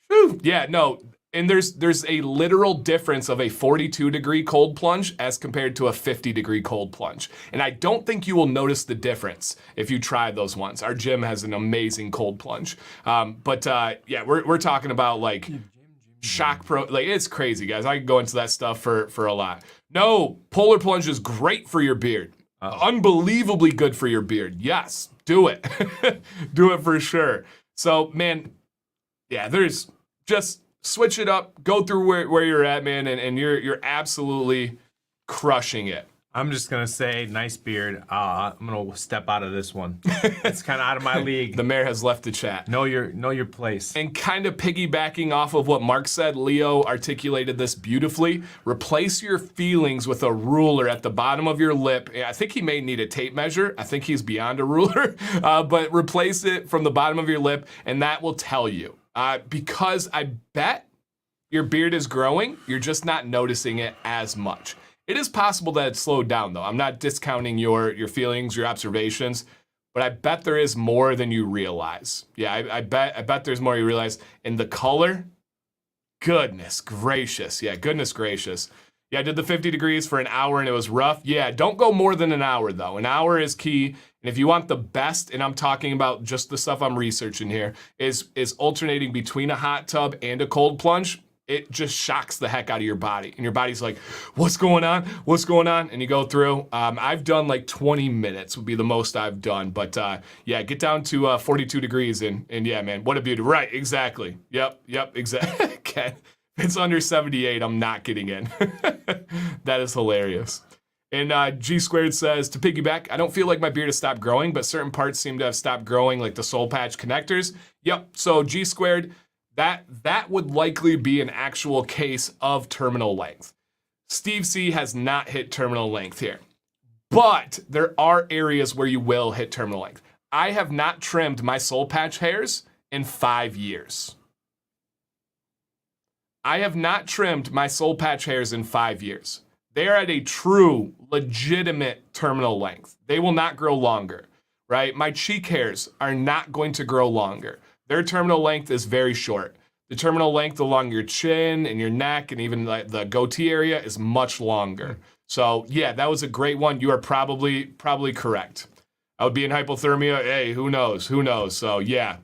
Whew. Yeah, no. And there's a literal difference of a 42-degree cold plunge as compared to a 50-degree cold plunge. And I don't think you will notice the difference if you try those ones. Our gym has an amazing cold plunge. Yeah, we're talking about like shock pro, like it's crazy, guys. I could go into that stuff for a lot. No, polar plunge is great for your beard. Unbelievably good for your beard. Yes, do it. Do it for sure. So, man, yeah, there's just switch it up, go through where you're at, man, and you're absolutely crushing it. I'm just gonna say, nice beard. I'm gonna step out of this one. It's kind of out of my league. The mayor has left the chat. Know your place. And kind of piggybacking off of what Mark said, Leo articulated this beautifully. Replace your feelings with a ruler at the bottom of your lip. I think he may need a tape measure. I think he's beyond a ruler, but replace it from the bottom of your lip, and that will tell you. Because I bet your beard is growing, you're just not noticing it as much. It is possible that it's slowed down, though. I'm not discounting your feelings, your observations, but I bet there is more than you realize. Yeah, I bet there's more you realize. And the color, goodness gracious. Yeah, goodness gracious. Yeah, I did the 50 degrees for an hour and it was rough. Yeah, don't go more than an hour, though. An hour is key. And if you want the best, and I'm talking about just the stuff I'm researching here, is alternating between a hot tub and a cold plunge. It just shocks the heck out of your body. And your body's like, what's going on? What's going on? And you go through. I've done like 20 minutes would be the most I've done. But yeah, get down to 42 degrees. And yeah, man, what a beauty. Right, exactly. Yep, exactly. Okay. If it's under 78, I'm not getting in. That is hilarious. And G Squared says, to piggyback, I don't feel like my beard has stopped growing, but certain parts seem to have stopped growing, like the soul patch connectors. Yep, so G Squared, that would likely be an actual case of terminal length. Steve C has not hit terminal length here, but there are areas where you will hit terminal length. I have not trimmed my soul patch hairs in 5 years. I have not trimmed my soul patch hairs in 5 years. They are at a true, legitimate terminal length. They will not grow longer, right? My cheek hairs are not going to grow longer. Their terminal length is very short. The terminal length along your chin and your neck and even the goatee area is much longer. So yeah, that was a great one. You are probably correct. I would be in hypothermia. Hey, who knows? Who knows? So yeah,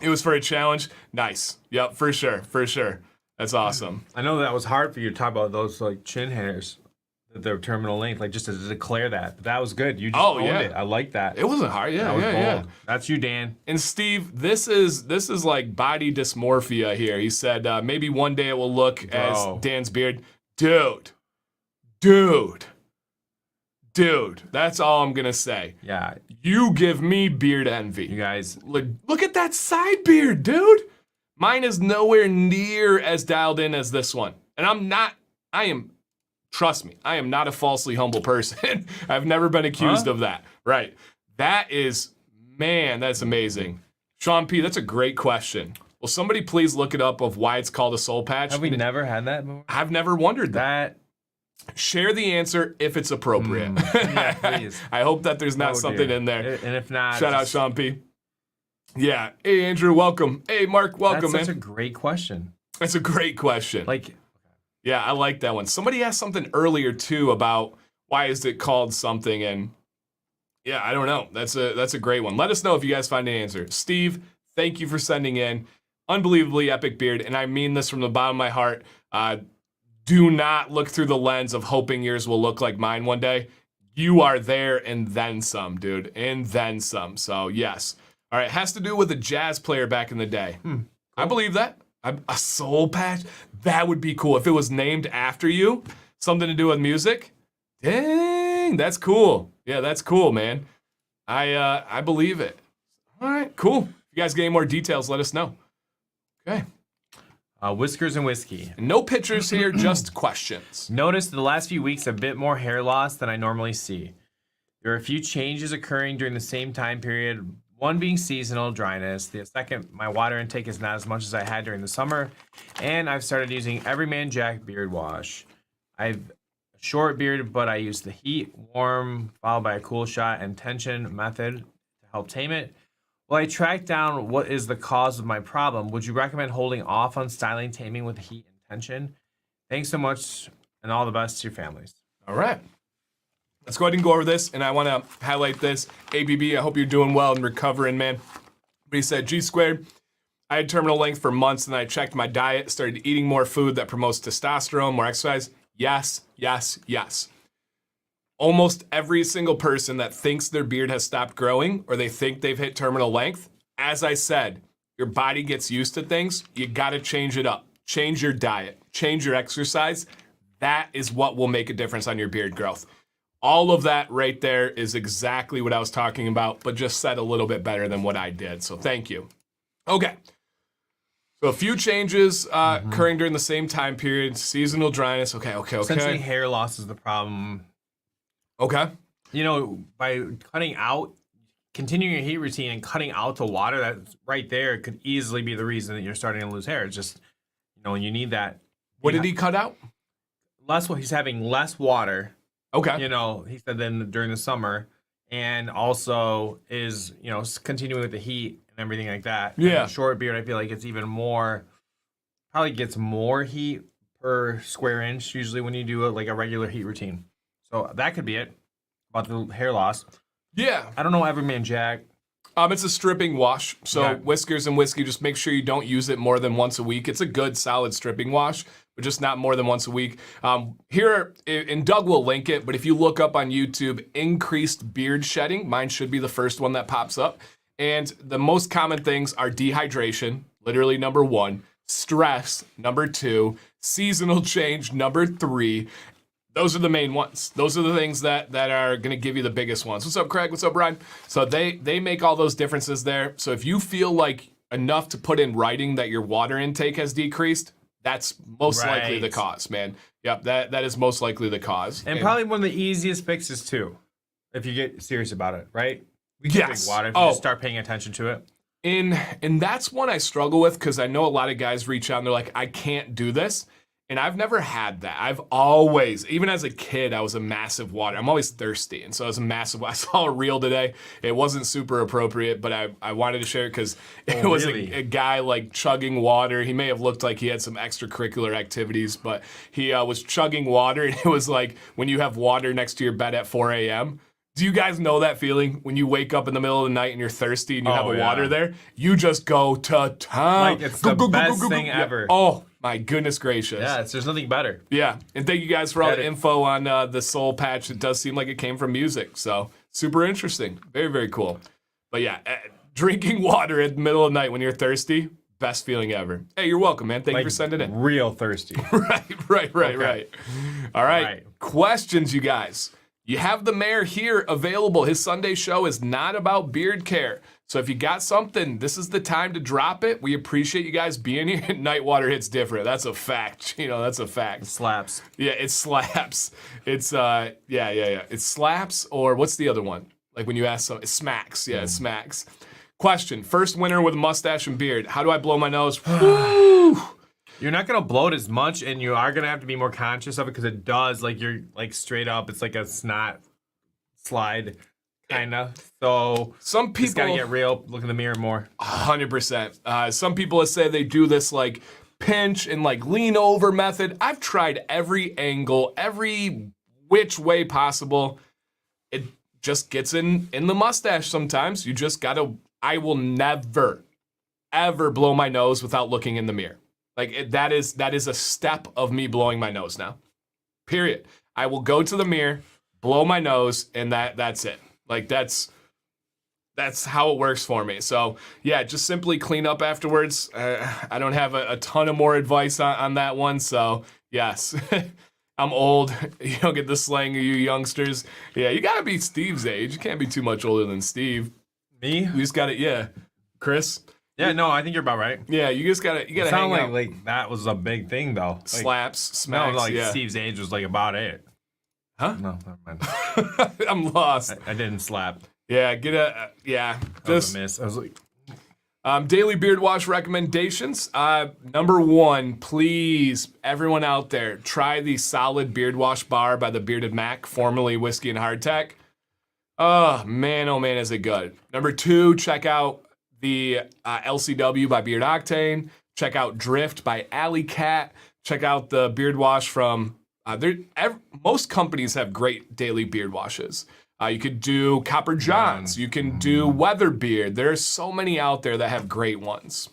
it was for a challenge. Nice. Yep, for sure. That's awesome. I know that was hard for you to talk about those like chin hairs, their terminal length, like just to declare that. But that was good. You just owned it. I like that. It wasn't hard. Yeah, yeah. That's you, Dan. And Steve, this is like body dysmorphia here. He said maybe one day it will look as Dan's beard. Dude. That's all I'm gonna say. Yeah. You give me beard envy. You guys, look at that side beard, dude. Mine is nowhere near as dialed in as this one. And trust me, I am not a falsely humble person. I've never been accused of that. Right. That is, man, that's amazing. Sean P., that's a great question. Will somebody please look it up of why it's called a soul patch? Have we never had that before? I've never wondered that. Share the answer if it's appropriate. Yeah, please. I hope that there's not something in there. And if not, shout out Sean P. Yeah. Hey, Andrew, welcome. Hey, Mark, welcome, man. That's a great question. That's a great question. Yeah, I like that one. Somebody asked something earlier, too, about why is it called something, and yeah, I don't know. That's a great one. Let us know if you guys find an answer. Steve, thank you for sending in. Unbelievably epic beard, and I mean this from the bottom of my heart. Do not look through the lens of hoping yours will look like mine one day. You are there and then some, dude, and then some. So, yes. All right, has to do with a jazz player back in the day. Cool. I believe that. A soul patch? That would be cool. If it was named after you, something to do with music. Dang. Dang, that's cool. Yeah, that's cool, man. I believe it. All right, cool. If you guys get any more details, let us know. Okay. Whiskers and whiskey. No pictures here, just questions. Noticed the last few weeks a bit more hair loss than I normally see. There are a few changes occurring during the same time period. One being seasonal dryness. The second, my water intake is not as much as I had during the summer. And I've started using Everyman Jack beard wash. I've a short beard, but I use the heat, warm, followed by a cool shot and tension method to help tame it. Well, I tracked down what is the cause of my problem. Would you recommend holding off on styling taming with heat and tension? Thanks so much, and all the best to your families. All right. Let's go ahead and go over this, and I want to highlight this. ABB, I hope you're doing well and recovering, man. But he said, G squared, I had terminal length for months, and I checked my diet, started eating more food that promotes testosterone, more exercise. Yes, yes, yes. Almost every single person that thinks their beard has stopped growing or they think they've hit terminal length, as I said, your body gets used to things. You got to change it up. Change your diet. Change your exercise. That is what will make a difference on your beard growth. All of that right there is exactly what I was talking about, but just said a little bit better than what I did. So thank you. Okay. So a few changes occurring during the same time period. Seasonal dryness. Okay. Essentially, hair loss is the problem. Okay. You know, by continuing your heat routine and cutting out the water, that right there could easily be the reason that you're starting to lose hair. It's just, you need that. What did he cut out? He's having less water. Okay. He said then during the summer, and also is, continuing with the heat and everything like that. Yeah. And the short beard, I feel like it's even more, probably gets more heat per square inch usually when you do a regular heat routine. So that could be it about the hair loss. Yeah. I don't know Everyman Jack. It's a stripping wash. So Okay. whiskers and whiskey, just make sure you don't use it more than once a week. It's a good solid stripping wash, but just not more than once a week. Here, and Doug will link it, but if you look up on YouTube, increased beard shedding, mine should be the first one that pops up. And the most common things are dehydration, literally number 1, stress, number 2, seasonal change, number 3. Those are the main ones. Those are the things that are going to give you the biggest ones. What's up, Craig? What's up, Brian? So they make all those differences there. So if you feel like enough to put in writing that your water intake has decreased, that's most likely the cause, man. Yep, that is most likely the cause. And probably one of the easiest fixes, too, if you get serious about it, right? We can Yes. drink water if you just start paying attention to it. And that's one I struggle with because I know a lot of guys reach out and they're like, I can't do this. And I've never had that. I've always, even as a kid, I was a massive water. I'm always thirsty. And so I was a massive, I saw a reel today. It wasn't super appropriate, but I wanted to share it because it was a guy like chugging water. He may have looked like he had some extracurricular activities, but he was chugging water. And it was like when you have water next to your bed at 4 a.m. Do you guys know that feeling when you wake up in the middle of the night and you're thirsty and you have water there? You just go to town. Like it's the best thing ever. Oh, my goodness gracious. Yeah, there's nothing better. Yeah, and thank you guys for all the info on the soul patch. It does seem like it came from music, so super interesting. Very, very cool. But yeah, drinking water in the middle of the night when you're thirsty, best feeling ever. Hey, you're welcome, man. Thank you for sending it. Real thirsty. Right. All right, questions, you guys. You have the mayor here available. His Sunday show is not about beard care. So if you got something, this is the time to drop it. We appreciate you guys being here. Night water hits different. That's a fact. That's a fact. It slaps. Yeah, it slaps. It's yeah. It slaps, or what's the other one? Like when you ask it smacks. Yeah, it smacks. Question. First winter with a mustache and beard. How do I blow my nose? Woo! You're not going to bloat as much, and you are going to have to be more conscious of it because it does, you're straight up. It's like a snot slide, kind of. So some people got to get real, look in the mirror more. 100%. Some people say they do this pinch and lean over method. I've tried every angle, every which way possible. It just gets in the mustache sometimes. You just got to, I will never, ever blow my nose without looking in the mirror. That is a step of me blowing my nose now. Period. I will go to the mirror, blow my nose, and that's it. That's how it works for me. So yeah, just simply clean up afterwards. I don't have a ton of more advice on that one. So yes, I'm old. You don't get the slang of you youngsters. Yeah, you gotta be Steve's age. You can't be too much older than Steve. Me? You just gotta, yeah. Chris? Yeah, no, I think you're about right. Yeah, you gotta It hang sounded out. like that was a big thing, though. Like, Slaps, smacks, no, like yeah. Steve's age was like about it. Huh? No, never mind. I'm lost. I didn't slap. Yeah, yeah. That was a miss. I was like, Daily beard wash recommendations. Number one, please, everyone out there, try the Solid Beard Wash Bar by the Bearded Mac, formerly Whiskey and Hardtack. Oh man, is it good. Number two, check out the LCW by Beard Octane. Check out Drift by Alley Cat. Check out the beard wash from, most companies have great daily beard washes. You could do Copper Johns. You can do Weatherbeard. There are so many out there that have great ones.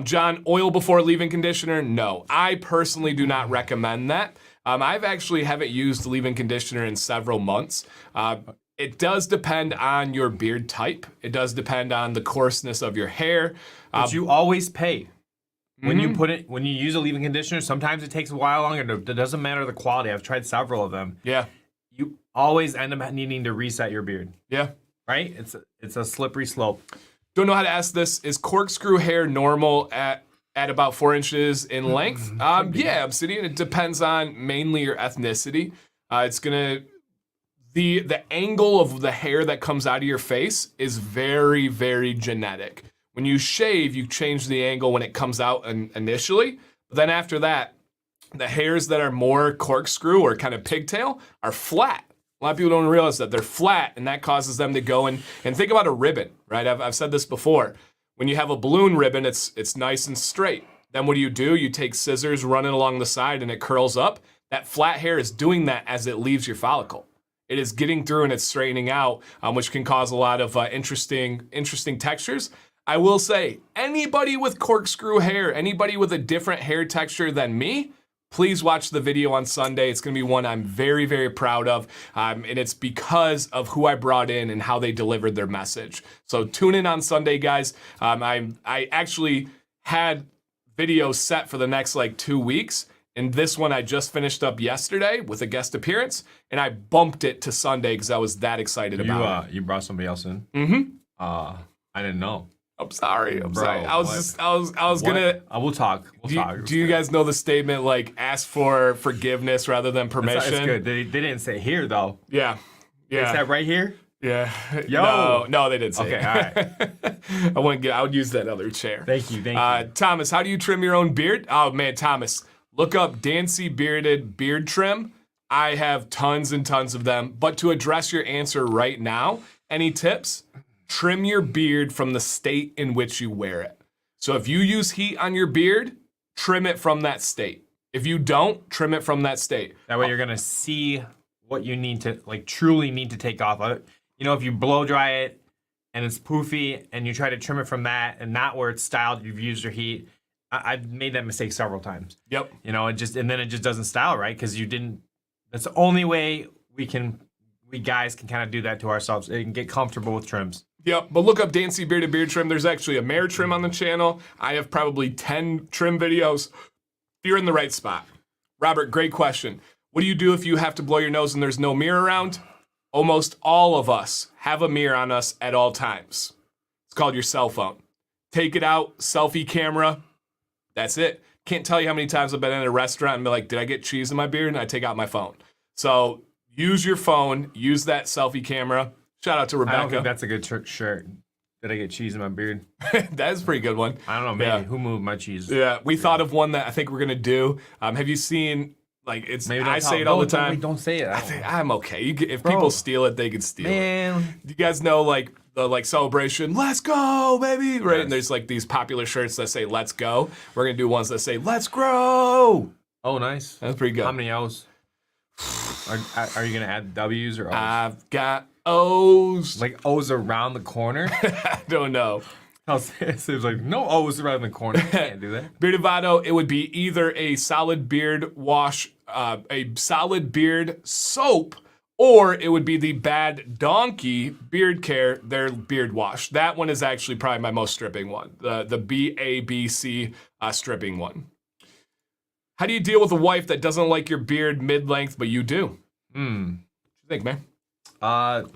John, oil before leave-in conditioner? No. I personally do not recommend that. I've actually haven't used leave-in conditioner in several months. It does depend on your beard type. It does depend on the coarseness of your hair. but you always pay. When you use a leave-in conditioner, sometimes it takes a while longer. It doesn't matter the quality. I've tried several of them. Yeah. You always end up needing to reset your beard, Yeah. right? It's a slippery slope. Don't know how to ask this. Is corkscrew hair normal at about 4 inches in length? Yeah, Obsidian. It depends on mainly your ethnicity. It's gonna the angle of the hair that comes out of your face is very, very genetic. When you shave, you change the angle when it comes out initially. But then after that, the hairs that are more corkscrew or kind of pigtail are flat. A lot of people don't realize that they're flat, and that causes them to go and think about a ribbon, right? I've said this before. When you have a balloon ribbon, it's nice and straight. Then what do? You take scissors, run it along the side, and it curls up. That flat hair is doing that as it leaves your follicle. It is getting through and it's straightening out, which can cause a lot of interesting textures. I will say, anybody with corkscrew hair, anybody with a different hair texture than me, please watch the video on Sunday. It's going to be one I'm very, very proud of, and it's because of who I brought in and how they delivered their message. So tune in on Sunday, guys. I actually had videos set for the next 2 weeks, and this one I just finished up yesterday with a guest appearance, and I bumped it to Sunday because I was that excited about it. You brought somebody else in? Mm-hmm. I didn't know. I'm sorry. Bro, sorry. I was gonna. We'll talk. Do you guys know the statement ask for forgiveness rather than permission? That's good. They didn't say here though. Yeah. Is that right here? Yeah. Yo. No, they didn't say. Okay. All right. I would use that other chair. Thank you. Thomas, how do you trim your own beard? Oh man, Thomas, look up Dancy Bearded Beard Trim. I have tons and tons of them. But to address your answer right now, any tips? Trim your beard from the state in which you wear it. So if you use heat on your beard, trim it from that state. If you don't, trim it from that state. That way you're gonna see what you need to truly need to take off of it. If you blow dry it and it's poofy and you try to trim it from that and not where it's styled, you've used your heat. I've made that mistake several times. Yep. And then it just doesn't style right because you didn't. That's the only way we guys can kind of do that to ourselves and get comfortable with trims. Yep, but look up Dancy Bearded Beard Trim. There's actually a mare trim on the channel. I have probably 10 trim videos. You're in the right spot. Robert, great question. What do you do if you have to blow your nose and there's no mirror around? Almost all of us have a mirror on us at all times. It's called your cell phone. Take it out, selfie camera. That's it. Can't tell you how many times I've been in a restaurant and be like, did I get cheese in my beard? And I take out my phone. So use your phone, use that selfie camera. Shout out to Rebecca. I don't think that's a good shirt. Did I get cheese in my beard? That is a pretty good one. I don't know, maybe. Yeah. Who moved my cheese? Yeah, we thought of one that I think we're going to do. Have you seen, I say it all the time. Don't say it. I'm okay. If people steal it, they can steal it. Do you guys know, the celebration, let's go, baby, right? Yes. And there's these popular shirts that say, let's go. We're going to do ones that say, let's grow. Oh, nice. That's pretty good. How many O's? Are you going to add W's or O's? I've got O's. O's around the corner? I don't know. It's no O's around the corner. You can't do that. Beardavado, it would be either a solid beard wash, a solid beard soap, or it would be the Bad Donkey Beard Care, their beard wash. That one is actually probably my most stripping one, the BABC stripping one. How do you deal with a wife that doesn't like your beard mid-length, but you do? What do you think, man? What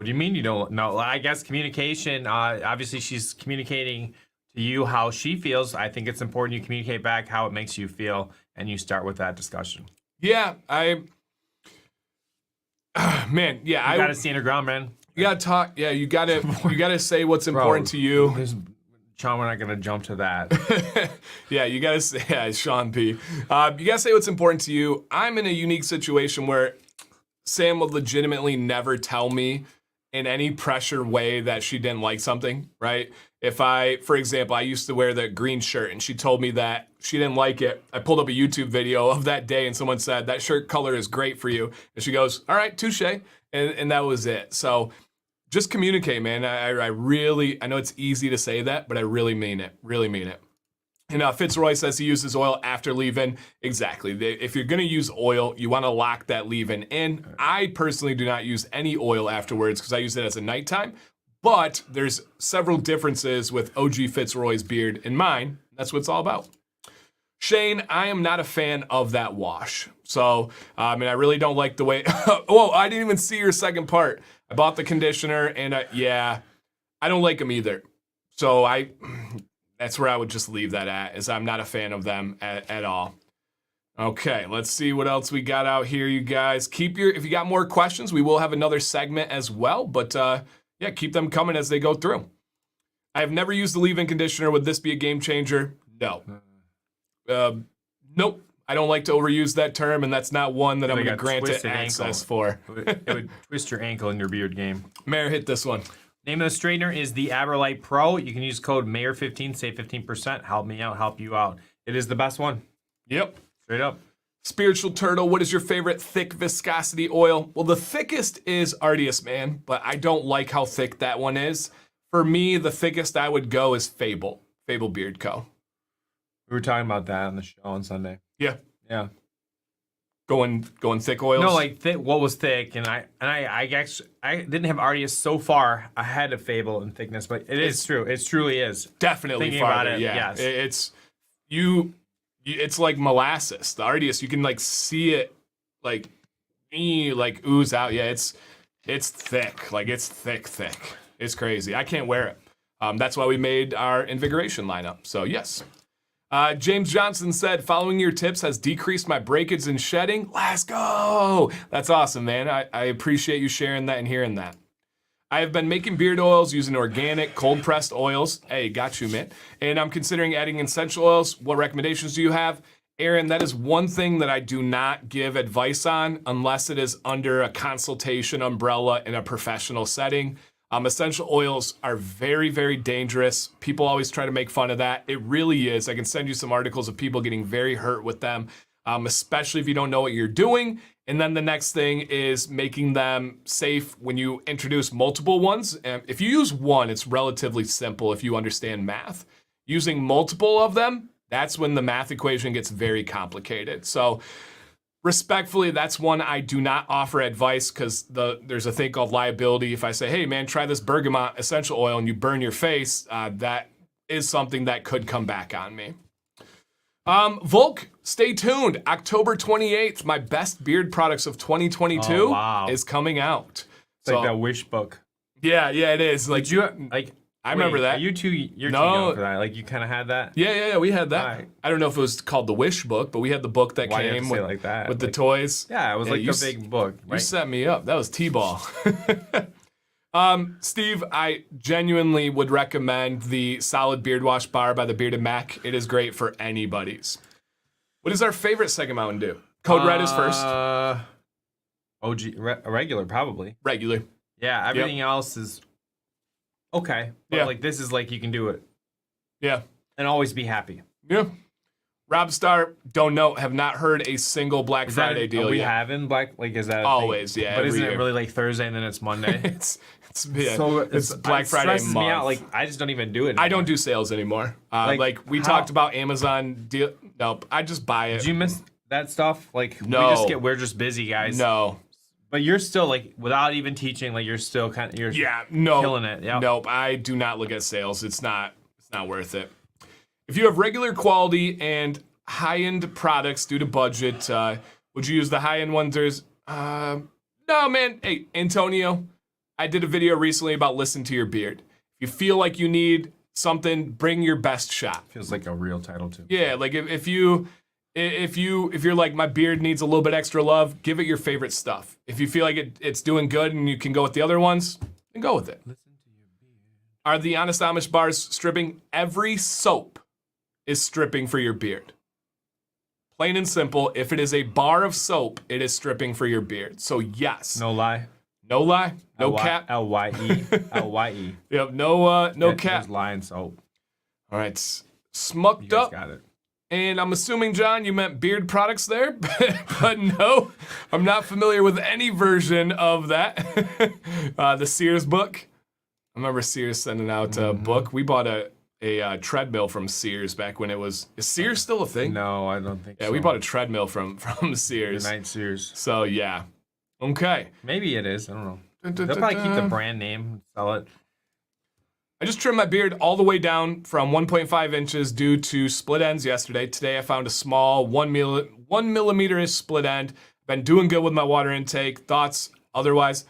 do you mean you don't know? I guess communication. Obviously, she's communicating to you how she feels. I think it's important you communicate back how it makes you feel, and you start with that discussion. Yeah, man, yeah, I gotta stand your ground, man. You gotta talk. Yeah, you gotta say what's important to you. Sean, we're not gonna jump to that. Yeah, you gotta say, yeah, Sean P. You gotta say what's important to you. I'm in a unique situation where Sam would legitimately never tell me in any pressure way that she didn't like something, right? If for example, I used to wear the green shirt and she told me that she didn't like it. I pulled up a YouTube video of that day and someone said, that shirt color is great for you. And she goes, all right, touche. And that was it. So just communicate, man. I know it's easy to say that, but I really mean it. Really mean it. And Fitzroy says he uses oil after leave-in. Exactly. If you're going to use oil, you want to lock that leave-in in. I personally do not use any oil afterwards because I use it as a nighttime. But there's several differences with OG Fitzroy's beard and mine. That's what it's all about. Shane, I am not a fan of that wash. So, I really don't like the way... Whoa, I didn't even see your second part. I bought the conditioner, and I don't like them either. So that's where I would just leave that at, is I'm not a fan of them at all. Okay, let's see what else we got out here, you guys. If you got more questions, we will have another segment as well, but yeah, keep them coming as they go through. I have never used the leave-in conditioner. Would this be a game changer? No. Nope. I don't like to overuse that term, and that's not one that I'm going to grant it access for. It would twist your ankle in your beard game. Mayor, hit this one. Name of the straightener is the Aberlite Pro. You can use code MAYOR15, save 15%. Help me out, help you out. It is the best one. Yep. Straight up. Spiritual Turtle, what is your favorite thick viscosity oil? Well, the thickest is Artius Man, but I don't like how thick that one is. For me, the thickest I would go is Fable Beard Co. We were talking about that on the show on Sunday. Yeah. Yeah. Going thick oils? No, like what was thick, and I didn't have Artius so far ahead of Fable in thickness, but it's true. It truly is. Definitely Thinking farther, about it, yeah. yes. It's like molasses. The Artius, you can like see it like ooze out. Yeah, it's thick. Like it's thick. It's crazy. I can't wear it. That's why we made our Invigoration lineup. So yes. James Johnson said, following your tips has decreased my breakage and shedding. Let's go. That's awesome, man. I appreciate you sharing that and hearing that. I have been making beard oils using organic cold pressed oils. Hey, got you, man. And I'm considering adding essential oils. What recommendations do you have? Aaron, that is one thing that I do not give advice on unless it is under a consultation umbrella in a professional setting. Essential oils are very, very dangerous. People always try to make fun of that. It really is. I can send you some articles of people getting very hurt with them, especially if you don't know what you're doing. And then the next thing is making them safe when you introduce multiple ones. If you use one, it's relatively simple if you understand math. Using multiple of them, that's when the math equation gets very complicated. So respectfully, that's one I do not offer advice because there's a thing called liability. If I say, hey man, try this bergamot essential oil and you burn your face, that is something that could come back on me. Volk, stay tuned. October 28th, my best beard products of 2022 is coming out. It's like that Wish book. Yeah, it is. Like, I remember that. You're too young for that. Like you kind of had that. Yeah, we had that. Right. I don't know if it was called the Wish book, but we had the book that came with the toys. Yeah, it was like a big book. Right? You set me up. That was T-ball. Steve, I genuinely would recommend the Solid Beard Wash Bar by the Bearded Mac. It is great for anybody's. What is our favorite Second Mountain Dew? Code Red is first. Regular, probably. Regular. Yeah, everything else is okay. But like this is like you can do it. Yeah. And always be happy. Yeah. Rob Star, don't know, have not heard a single Black Friday deal yet. We having Black, like, is that always, thing? Yeah. But isn't it really like Thursday and then it's Monday? it's Black Friday month. Me out. Like, I just don't even do it anymore. I don't do sales anymore. Like we talked about Amazon deal. Nope, I just buy it. Did you miss that stuff? Like, no. We're just busy guys. No. But you're still, like, without even teaching, like, you're still killing it. Yep. Nope, I do not look at sales. It's not worth it. If you have regular quality and high-end products due to budget. Would you use the high-end ones? No, man. Hey, Antonio, I did a video recently about listen to your beard. If you feel like you need something, bring your best shot. Feels like a real title too. Yeah, like if you're like, my beard needs a little bit extra love, give it your favorite stuff. If you feel like it's doing good and you can go with the other ones, then go with it. Listen to your beard. Are the Honest Amish bars stripping? Every soap is stripping for your beard. Plain and simple, if it is a bar of soap, it is stripping for your beard. So yes. No lie. No lie. No cap. L-Y-E. L-Y-E. Yep, no cap. There's lion soap. All right, You smucked guys up. got it. And I'm assuming, John, you meant beard products there, but no, I'm not familiar with any version of that. The Sears book. I remember Sears sending out a book. We bought a treadmill from Sears back when it was. Is Sears still a thing? No, I don't think so. Yeah, we bought a treadmill from Sears. The night Sears. So yeah, okay. Maybe it is. I don't know. They'll probably keep the brand name and sell it. I just trimmed my beard all the way down from 1.5 inches due to split ends yesterday. Today I found a small 1 millimeter-ish split end. Been doing good with my water intake. Thoughts otherwise?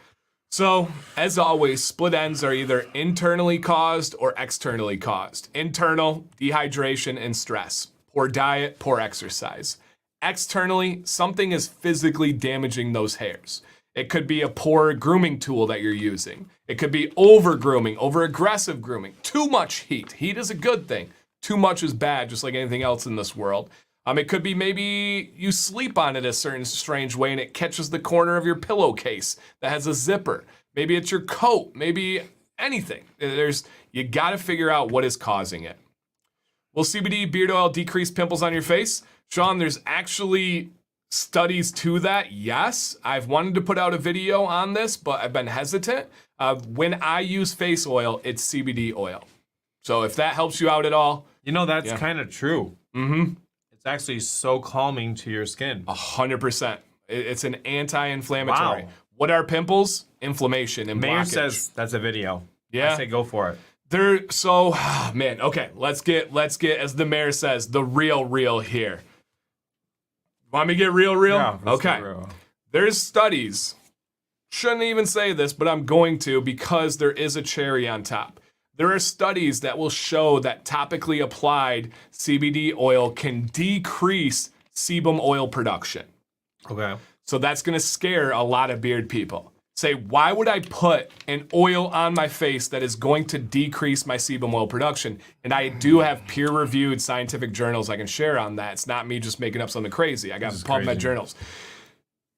So, as always, split ends are either internally caused or externally caused. Internal, dehydration and stress. Poor diet, poor exercise. Externally, something is physically damaging those hairs. It could be a poor grooming tool that you're using. It could be over-grooming, over-aggressive grooming. Too much heat. Heat is a good thing. Too much is bad, just like anything else in this world. It could be maybe you sleep on it a certain strange way and it catches the corner of your pillowcase that has a zipper. Maybe it's your coat. Maybe anything. You got to figure out what is causing it. Will CBD beard oil decrease pimples on your face? Sean, there's actually studies to that. Yes, I've wanted to put out a video on this, but I've been hesitant. When I use face oil, it's CBD oil. So if that helps you out at all. You know, that's kind of true. Mm-hmm. It's actually so calming to your skin. 100%. It's an anti-inflammatory. Wow. What are pimples? Inflammation and Mayor blockage. says that's a video. Yeah. I say go for it. Man, okay, let's get, as the mayor says, the real here. Want me to get real? Yeah, okay. There's studies. Shouldn't even say this, but I'm going to because there is a cherry on top. There are studies that will show that topically applied CBD oil can decrease sebum oil production. Okay. So that's going to scare a lot of beard people. Say, why would I put an oil on my face that is going to decrease my sebum oil production? And I do have peer-reviewed scientific journals I can share on that. It's not me just making up something crazy. I got PubMed journals.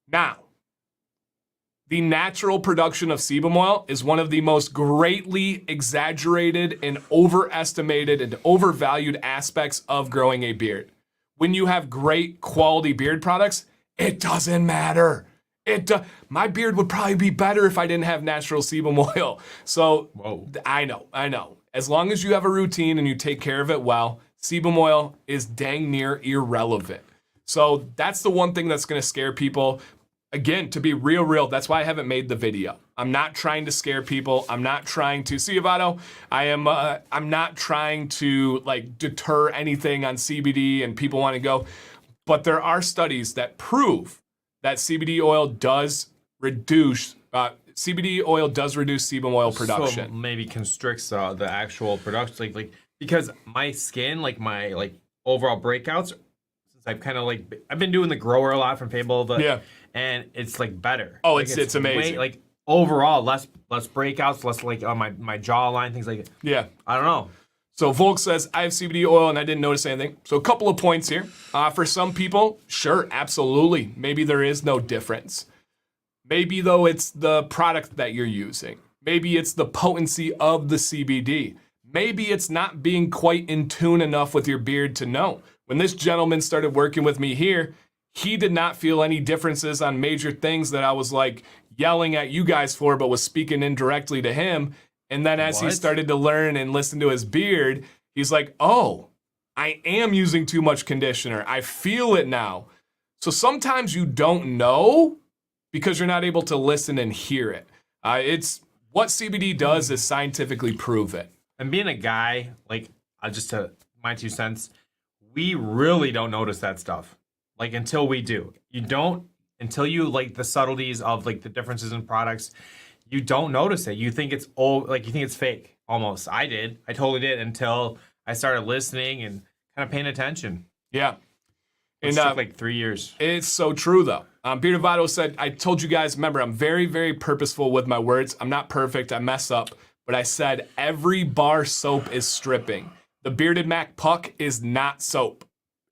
Now, the natural production of sebum oil is one of the most greatly exaggerated and overestimated and overvalued aspects of growing a beard. When you have great quality beard products, it doesn't matter. My beard would probably be better if I didn't have natural sebum oil. So, whoa. I know. As long as you have a routine and you take care of it well, sebum oil is dang near irrelevant. So that's the one thing that's going to scare people. Again, to be real, that's why I haven't made the video. I'm not trying to scare people. I'm not trying to, see, Avato, I'm not trying to like deter anything on CBD and people want to go. But there are studies that prove that CBD oil does reduce sebum oil production. So maybe constricts the actual production, like because my skin, like my overall breakouts, since I've been doing the grower a lot from Fable, and it's like better. Oh, like, it's amazing. Like overall, less breakouts, less like on my jawline, things like that. Yeah, I don't know. So Volk says, I have CBD oil and I didn't notice anything. So a couple of points here. For some people, sure, absolutely. Maybe there is no difference. Maybe, though, it's the product that you're using. Maybe it's the potency of the CBD. Maybe it's not being quite in tune enough with your beard to know. When this gentleman started working with me here, he did not feel any differences on major things that I was like yelling at you guys for, but was speaking indirectly to him. And then as he started to learn and listen to his beard, he's like, oh, I am using too much conditioner. I feel it now. So sometimes you don't know because you're not able to listen and hear it. It's what CBD does is scientifically prove it. And being a guy, like just to my 2 cents, we really don't notice that stuff. Like until we do. You don't until you like the subtleties of like the differences in products, you don't notice it. You think it's you think it's fake almost. I did. I totally did until I started listening and kind of paying attention. Yeah. It took like 3 years. It's so true, though. Beard Avato said, I told you guys, remember, I'm very, very purposeful with my words. I'm not perfect. I mess up. But I said every bar soap is stripping. The Bearded Mac Puck is not soap.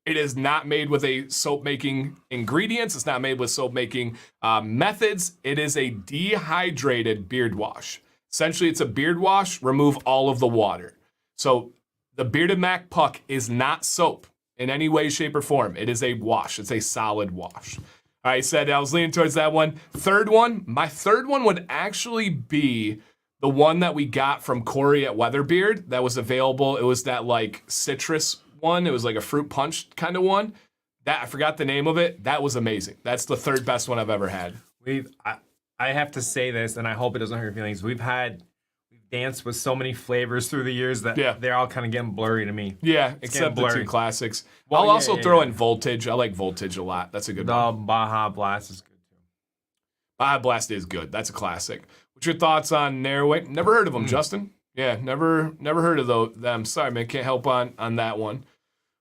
It is not made with a soap-making ingredients. It's not made with soap-making methods. It is a dehydrated beard wash. Essentially, it's a beard wash. Remove all of the water. So the Bearded Mac Puck is not soap in any way, shape, or form. It is a wash. It's a solid wash. All right, I said I was leaning towards that one. Third one, my third one would actually be the one that we got from Corey at Weatherbeard that was available. It was that like citrus one. It was like a fruit punch kind of one. That I forgot the name of it. That was amazing. That's the third best one I've ever had. I have to say this, and I hope it doesn't hurt your feelings. We've danced with so many flavors through the years that they're all kind of getting blurry to me. Yeah, except the two classics. Well, I'll also throw in Voltage. I like Voltage a lot. That's a good one. The Baja Blast is good too. Baja Blast is good. That's a classic. What's your thoughts on Narrowweight? Never heard of them, Justin. Yeah, never heard of them. Sorry, man, can't help on that one.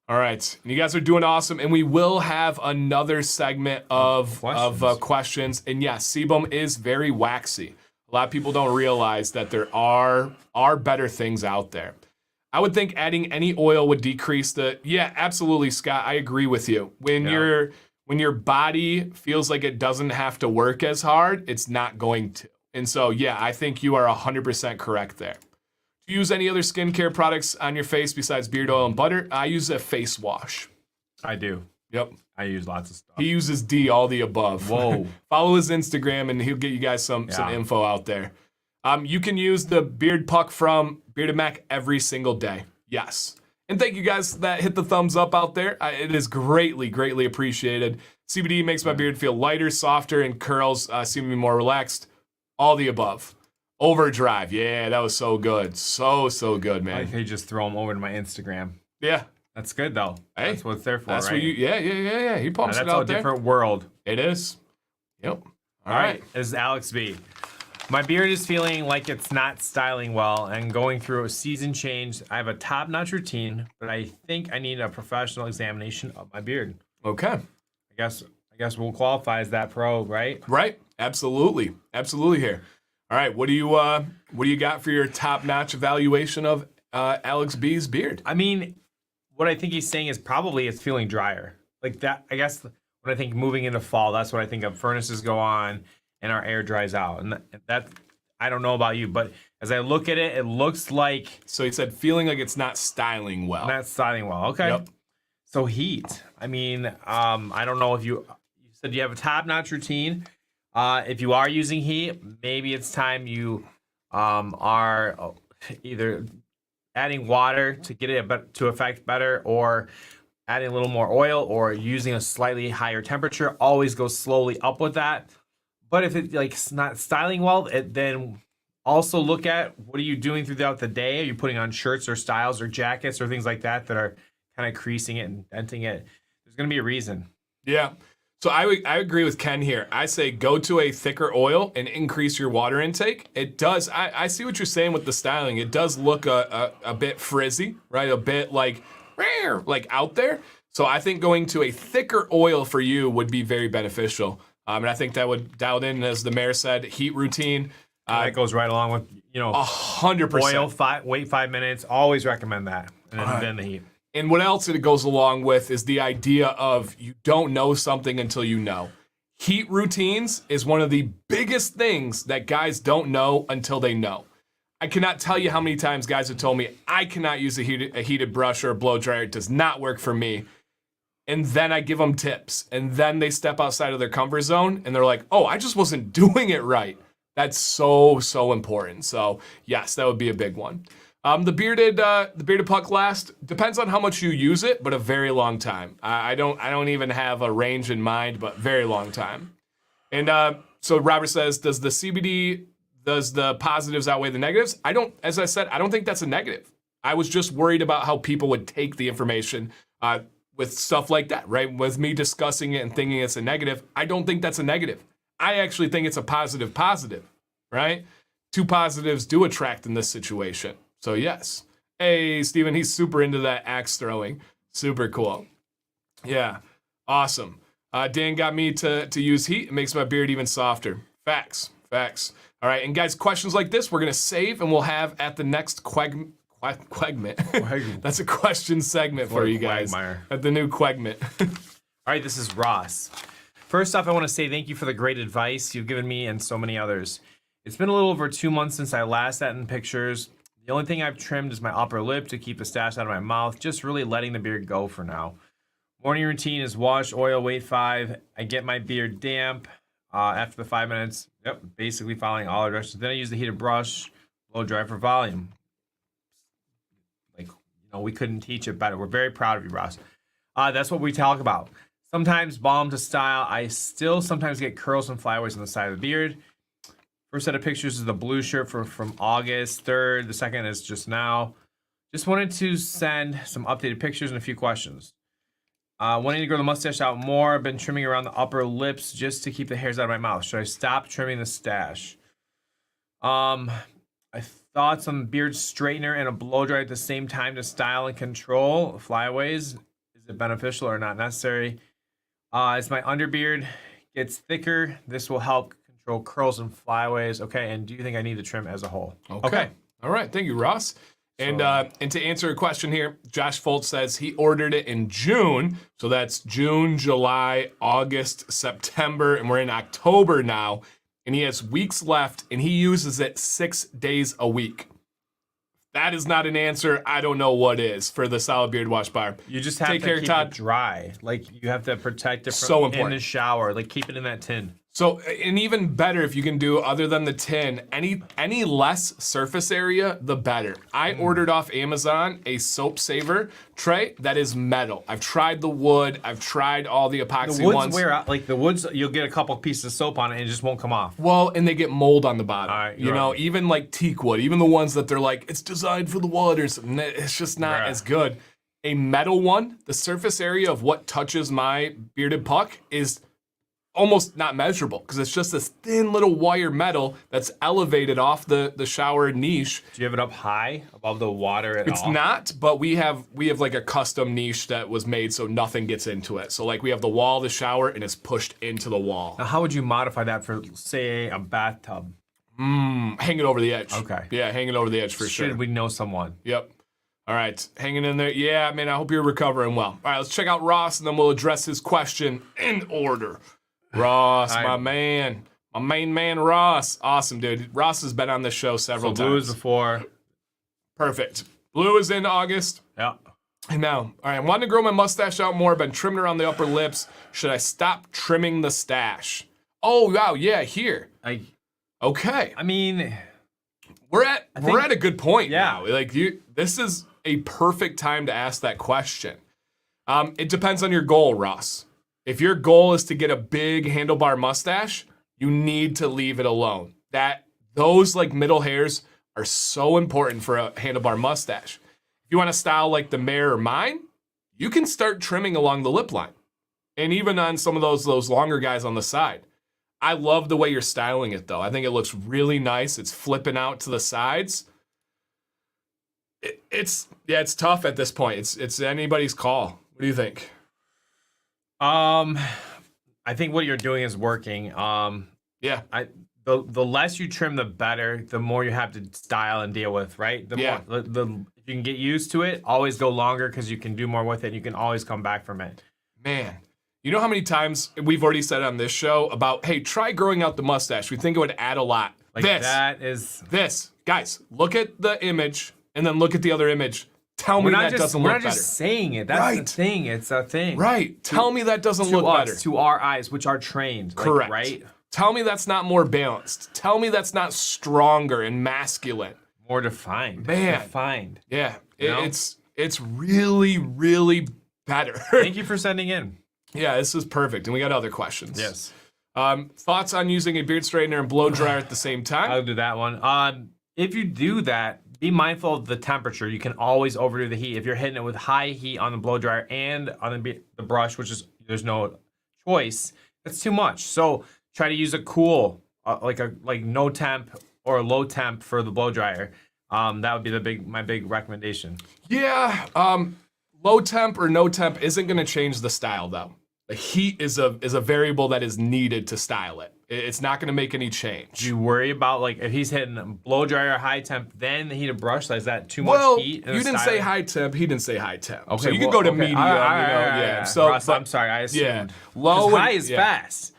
All right, and you guys are doing awesome, and we will have another segment of questions. And yes, sebum is very waxy. A lot of people don't realize that there are better things out there. I would think adding any oil would decrease the. Yeah, absolutely, Scott. I agree with you. When your body feels like it doesn't have to work as hard, it's not going to. And so, yeah, I think you are 100% correct there. Do you use any other skincare products on your face besides beard oil and butter? I use a face wash. I do. Yep. I use lots of stuff. He uses D, all the above. Whoa. Follow his Instagram, and he'll get you guys some info out there. You can use the Beard Puck from Bearded Mac every single day. Yes. And thank you guys that hit the thumbs up out there. It is greatly, greatly appreciated. CBD makes my beard feel lighter, softer, and curls seem to be more relaxed. All the above. Overdrive. Yeah, that was so good. So good, man. I could just throw them over to my Instagram. Yeah. That's good, though. Hey, that's what it's there for, that's right? What yeah. He pumps it out there. That's a different world. It is. Yep. All right. This is Alex B. My beard is feeling like it's not styling well and going through a season change. I have a top-notch routine, but I think I need a professional examination of my beard. Okay. I guess we'll qualify as that pro, right? Right. Absolutely here. All right. What do you got for your top-notch evaluation of Alex B's beard? I mean, what I think he's saying is probably it's feeling drier. Like that, I guess when I think moving into fall, that's what I think of. Furnaces go on and our air dries out. And that I don't know about you, but as I look at it, it looks like. So he said feeling like it's not styling well. Not styling well. Okay. Yep. So heat. I mean, I don't know if you said you have a top-notch routine. If you are using heat, maybe it's time you are either adding water to get it to affect better, or adding a little more oil, or using a slightly higher temperature. Always go slowly up with that. But if it's not styling well, then also look at what are you doing throughout the day. Are you putting on shirts or styles or jackets or things like that are kind of creasing it and denting it? There's going to be a reason. Yeah. So I agree with Ken here. I say go to a thicker oil and increase your water intake. It does. I see what you're saying with the styling. It does look a bit frizzy, right? A bit like out there. So I think going to a thicker oil for you would be very beneficial. And I think that would dial in, as the mayor said, heat routine. That goes right along with 100%. Oil. Wait 5 minutes. Always recommend that. And then the heat. And what else it goes along with is the idea of you don't know something until you know. Heat routines is one of the biggest things that guys don't know until they know. I cannot tell you how many times guys have told me, I cannot use a heated brush or a blow dryer. It does not work for me. And then I give them tips. And then they step outside of their comfort zone and they're like, oh, I just wasn't doing it right. That's so important. So yes, that would be a big one. The bearded puck last depends on how much you use it, but a very long time. I don't even have a range in mind, but very long time. And so Robert says, does the positives outweigh the negatives? As I said, I don't think that's a negative. I was just worried about how people would take the information with stuff like that, right? With me discussing it and thinking it's a negative, I don't think that's a negative. I actually think it's a positive, right? Two positives do attract in this situation. So yes. Hey, Steven, he's super into that axe throwing. Super cool. Yeah, awesome. Dan got me to use heat. It makes my beard even softer. Facts. All right, and guys, questions like this we're going to save and we'll have at the next Quagment. That's a question segment for you guys. Quagmire. At the new Quagment. All right, this is Ross. First off, I want to say thank you for the great advice you've given me and so many others. It's been a little over 2 months since I last sat in pictures. The only thing I've trimmed is my upper lip to keep the stash out of my mouth, just really letting the beard go for now. Morning routine is wash, oil, wait 5. I get my beard damp after the 5 minutes. Yep, basically following all the directions. Then I use the heated brush, blow dry for volume. We couldn't teach it better. We're very proud of you, Ross. That's what we talk about. Sometimes balm to style. I still sometimes get curls and flyaways on the side of the beard. First set of pictures is the blue shirt from August 3rd. The second is just now. Just wanted to send some updated pictures and a few questions. Wanting to grow the mustache out more. I've been trimming around the upper lips just to keep the hairs out of my mouth. Should I stop trimming the stash? Thoughts on beard straightener and a blow dry at the same time to style and control flyaways. Is it beneficial or not necessary? As my underbeard gets thicker, this will help control curls and flyaways. Okay, and do you think I need to trim as a whole? Okay. All right, thank you, Ross. And to answer a question here, Josh Foltz says he ordered it in June. So that's June, July, August, September, and we're in October now. And he has weeks left, and he uses it 6 days a week. That is not an answer. I don't know what is for the solid beard wash bar. You just have to keep it dry. Like, you have to protect it from in the shower. Like, keep it in that tin. So, and even better if you can do, other than the tin, any less surface area, the better. I ordered off Amazon a soap saver tray that is metal. I've tried the wood. I've tried all the epoxy the woods ones. wear out. Like, the woods, you'll get a couple pieces of soap on it and it just won't come off. Well, and they get mold on the bottom. Right, you know, even like teak wood, even the ones that they're like, it's designed for the wood or something, it's just not as good. A metal one, the surface area of what touches my bearded puck is almost not measurable because it's just this thin little wire metal that's elevated off the shower niche. Do you have it up high above the water at all? It's not, but we have like a custom niche that was made so nothing gets into it. So like we have the wall of the shower and it's pushed into the wall. Now, how would you modify that for, say, a bathtub? Hang it over the edge. Okay. Yeah, hang it over the edge for sure. Should we know someone? Yep. All right, hanging in there. Yeah, man, I hope you're recovering well. All right, let's check out Ross and then we'll address his question in order. Ross, my main man, Ross. Awesome, dude. Ross has been on this show several times. Blue is before. Perfect. Blue is in August. Yeah. And now, all right, I'm wanting to grow my mustache out more. Been trimming around the upper lips. Should I stop trimming the stash? Oh, wow, yeah, here. Okay. I mean, we're at a good point now. Like this is a perfect time to ask that question. It depends on your goal, Ross. If your goal is to get a big handlebar mustache, you need to leave it alone. Those like middle hairs are so important for a handlebar mustache. If you want to style like the mayor or mine, you can start trimming along the lip line. And even on some of those longer guys on the side. I love the way you're styling it though. I think it looks really nice. It's flipping out to the sides. It's tough at this point. It's anybody's call. What do you think? I think what you're doing is working. Yeah. The less you trim, the better. The more you have to style and deal with, right? More, if you can get used to it, always go longer because you can do more with it. And you can always come back from it. Man, you know how many times we've already said on this show about, hey, try growing out the mustache. We think it would add a lot. Like this. Guys, look at the image and then look at the other image. Tell me that doesn't look better. We're not just saying it. That's the thing. It's a thing. Right. Tell me that doesn't look better. To our eyes, which are trained. Correct. Right? Tell me that's not more balanced. Tell me that's not stronger and masculine. More defined. Man. Defined. Yeah. It's really, really better. Thank you for sending in. Yeah, this is perfect. And we got other questions. Yes. Thoughts on using a beard straightener and blow dryer at the same time? I'll do that one. If you do that, be mindful of the temperature. You can always overdo the heat. If you're hitting it with high heat on the blow dryer and on the brush, which is there's no choice, that's too much. So try to use a cool, like no temp or low temp for the blow dryer. That would be my big recommendation. Yeah, low temp or no temp isn't going to change the style though. The heat is a variable that is needed to style it. It's not going to make any change. Do you worry about like if he's hitting a blow dryer high temp, then the heated brush? Is that too much heat? You didn't say high temp. He didn't say high temp. Okay, so you can go to medium. Yeah. So Ross, I'm sorry, I assumed. Yeah, low. High is fast.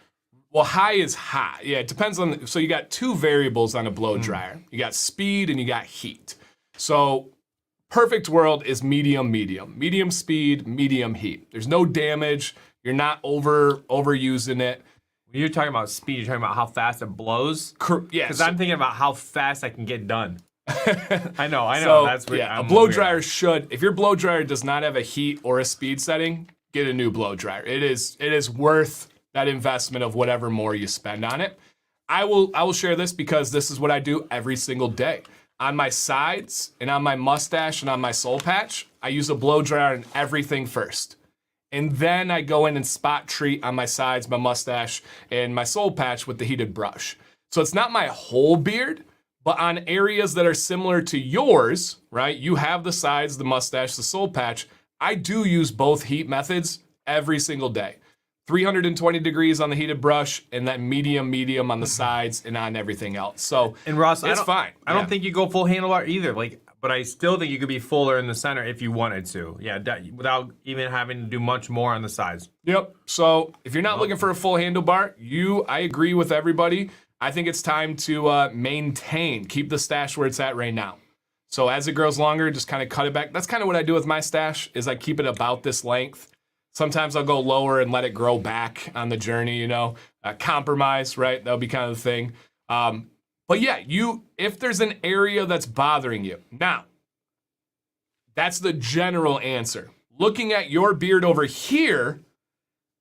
Well, high is hot. Yeah, it depends on. So you got two variables on a blow dryer. You got speed and you got heat. So perfect world is medium, medium speed, medium heat. There's no damage. You're not overusing it. When you're talking about speed, you're talking about how fast it blows. Yeah, because I'm thinking about how fast I can get done. I know. So, That's weird. Yeah, a blow dryer should. If your blow dryer does not have a heat or a speed setting, get a new blow dryer. It is worth that investment of whatever more you spend on it. I will share this because this is what I do every single day. On my sides and on my mustache and on my soul patch, I use a blow dryer on everything first. And then I go in and spot treat on my sides, my mustache, and my soul patch with the heated brush. So it's not my whole beard, but on areas that are similar to yours, right? You have the sides, the mustache, the soul patch. I do use both heat methods every single day. 320 degrees on the heated brush, and then medium on the sides and on everything else. So and Ross, it's fine. I don't think you go full handlebar either. But I still think you could be fuller in the center if you wanted to. Yeah, without even having to do much more on the sides. Yep. So if you're not looking for a full handlebar, I agree with everybody. I think it's time to keep the stash where it's at right now. So as it grows longer, just kind of cut it back. That's kind of what I do with my stash is I keep it about this length. Sometimes I'll go lower and let it grow back on the journey, compromise, right? That'll be kind of the thing. But yeah, if there's an area that's bothering you. Now, that's the general answer. Looking at your beard over here,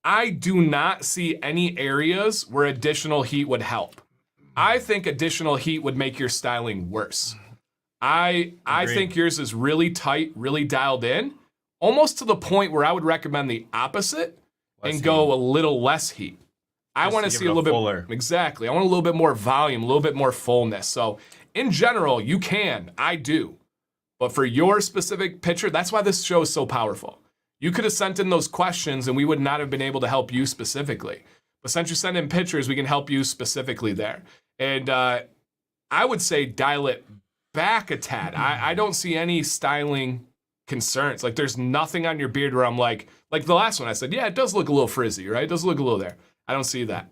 I do not see any areas where additional heat would help. I think additional heat would make your styling worse. I think yours is really tight, really dialed in, almost to the point where I would recommend the opposite and go a little less heat. I want to see a little bit fuller. Exactly. I want a little bit more volume, a little bit more fullness. So in general, you can. I do. But for your specific picture, that's why this show is so powerful. You could have sent in those questions and we would not have been able to help you specifically. But since you sent in pictures, we can help you specifically there. And I would say dial it back a tad. I don't see any styling concerns. Like there's nothing on your beard where I'm like the last one I said, yeah, it does look a little frizzy, right? It does look a little there. I don't see that.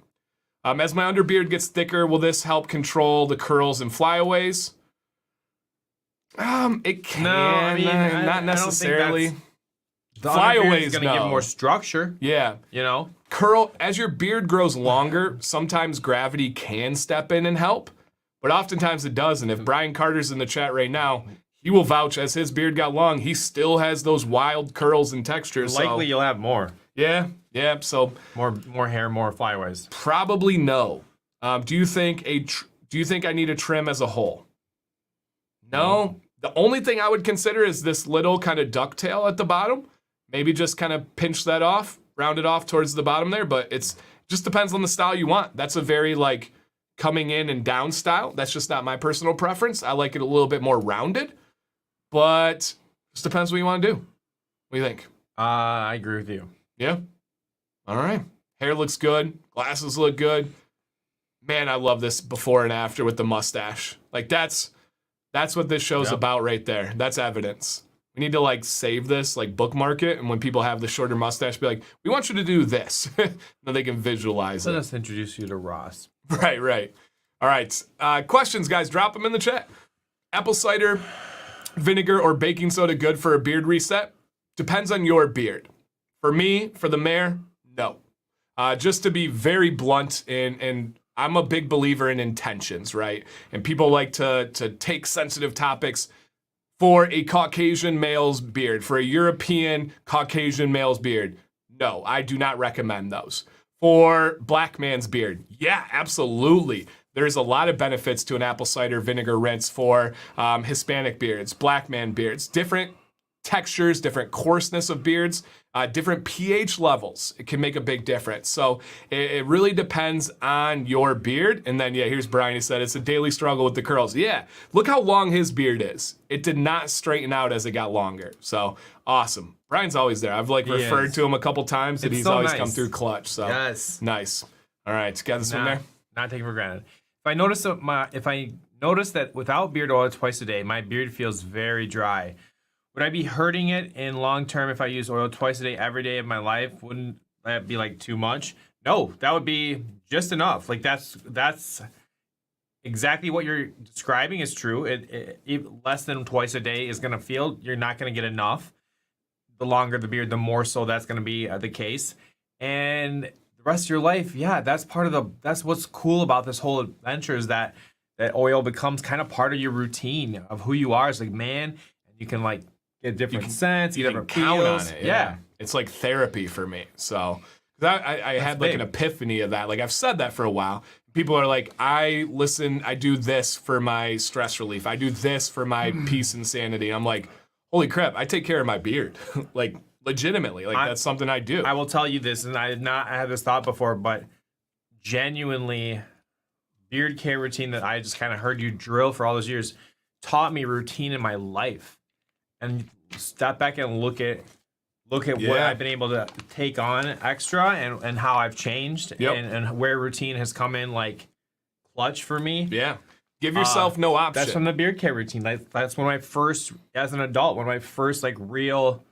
As my underbeard gets thicker, will this help control the curls and flyaways? It can. No, I mean, not necessarily. The flyaways is going to give more structure. Yeah. Curl, as your beard grows longer, sometimes gravity can step in and help, but oftentimes it doesn't. If Brian Carter's in the chat right now, he will vouch as his beard got long, he still has those wild curls and textures. Likely you'll have more. Yeah. So more hair, more flyaways. Probably no. Do you think I need a trim as a whole? No. The only thing I would consider is this little kind of ducktail at the bottom. Maybe just kind of pinch that off, round it off towards the bottom there. But it's just depends on the style you want. That's a very coming in and down style. That's just not my personal preference. I like it a little bit more rounded. But just depends what you want to do. What do you think? I agree with you. Yeah? All right. Hair looks good. Glasses look good. Man, I love this before and after with the mustache. That's what this show's about right there. That's evidence. We need to save this, bookmark it, and when people have the shorter mustache, be like, we want you to do this. Then they can visualize it. Let us introduce you to Ross. Right. All right. Questions, guys, drop them in the chat. Apple cider, vinegar, or baking soda good for a beard reset? Depends on your beard. For me, for the mayor, no. Just to be very blunt, and I'm a big believer in intentions, right? And people like to take sensitive topics. For a Caucasian male's beard, for a European Caucasian male's beard, no, I do not recommend those. For black man's beard, yeah, absolutely. there's a lot of benefits to an apple cider vinegar rinse for Hispanic beards, black man beards, different textures, different coarseness of beards, different pH levels. It can make a big difference. So it really depends on your beard. And then, yeah, here's Brian. He said it's a daily struggle with the curls. Yeah, look how long his beard is. It did not straighten out as it got longer. So awesome. Brian's always there. I've referred to him a couple times, and he's so always come through clutch. So yes, nice. All right, got this one there. Not taken for granted. If I notice that without beard oil twice a day, my beard feels very dry. Would I be hurting it in long term if I use oil twice a day every day of my life? Wouldn't that be like too much? No, that would be just enough. Like that's exactly what you're describing is true. It less than twice a day is gonna feel you're not gonna get enough. The longer the beard, the more so that's gonna be the case. And the rest of your life, yeah, that's what's cool about this whole adventure is that oil becomes kind of part of your routine of who you are. It's like, man, you can like get different scents, you different can count feels. on it. Yeah. It's like therapy for me. So I had like an epiphany of that. Like I've said that for a while. People are like, I do this for my stress relief. I do this for my peace and sanity. I'm like, holy crap, I take care of my beard. Like legitimately. Like that's something I do. I will tell you this, and I had this thought before, but genuinely beard care routine that I just kind of heard you drill for all those years taught me routine in my life. And step back and look at what I've been able to take on extra and how I've changed and where routine has come in like clutch for me. Yeah. Give yourself no option. That's from the beard care routine. That's one of my first, as an adult, one of my first like real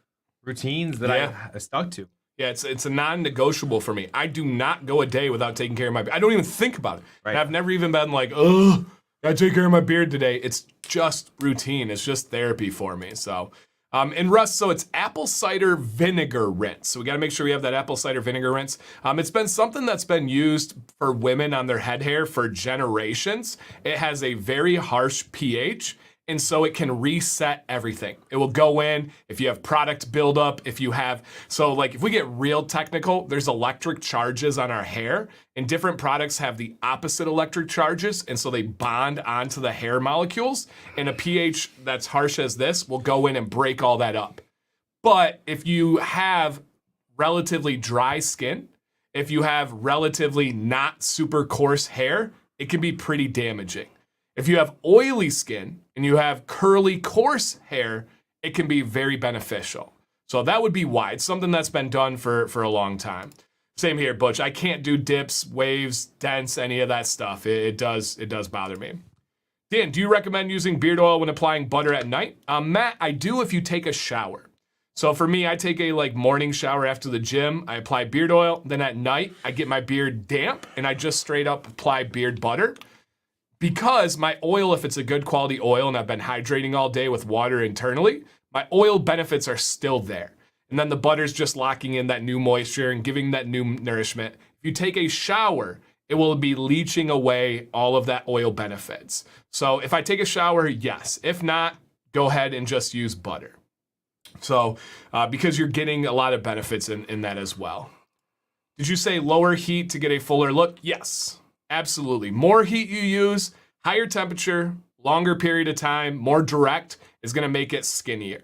routines that I stuck to. Yeah, it's a non-negotiable for me. I do not go a day without taking care of my beard. I don't even think about it. Right. I've never even been like, ugh, I take care of my beard today. It's just routine. It's just therapy for me. So, and Russ, so it's apple cider vinegar rinse. So we got to make sure we have that apple cider vinegar rinse. It's been something that's been used for women on their head hair for generations. It has a very harsh pH. And so it can reset everything. It will go in if you have product buildup, if we get real technical, there's electric charges on our hair, and different products have the opposite electric charges, and so they bond onto the hair molecules, and a pH that's harsh as this will go in and break all that up. But if you have relatively dry skin, if you have relatively not super coarse hair, it can be pretty damaging. If you have oily skin and you have curly, coarse hair, it can be very beneficial. So that would be why. It's something that's been done for a long time. Same here, Butch. I can't do dips, waves, dents, any of that stuff. It does bother me. Dan, do you recommend using beard oil when applying butter at night? Matt, I do if you take a shower. So for me, I take a morning shower after the gym. I apply beard oil. Then at night, I get my beard damp and I just straight up apply beard butter. Because my oil, if it's a good quality oil and I've been hydrating all day with water internally, my oil benefits are still there. And then the butter's just locking in that new moisture and giving that new nourishment. If you take a shower, it will be leaching away all of that oil benefits. So if I take a shower, yes. If not, go ahead and just use butter. So because you're getting a lot of benefits in that as well. Did you say lower heat to get a fuller look? Yes. Absolutely. More heat you use, higher temperature, longer period of time, more direct is going to make it skinnier.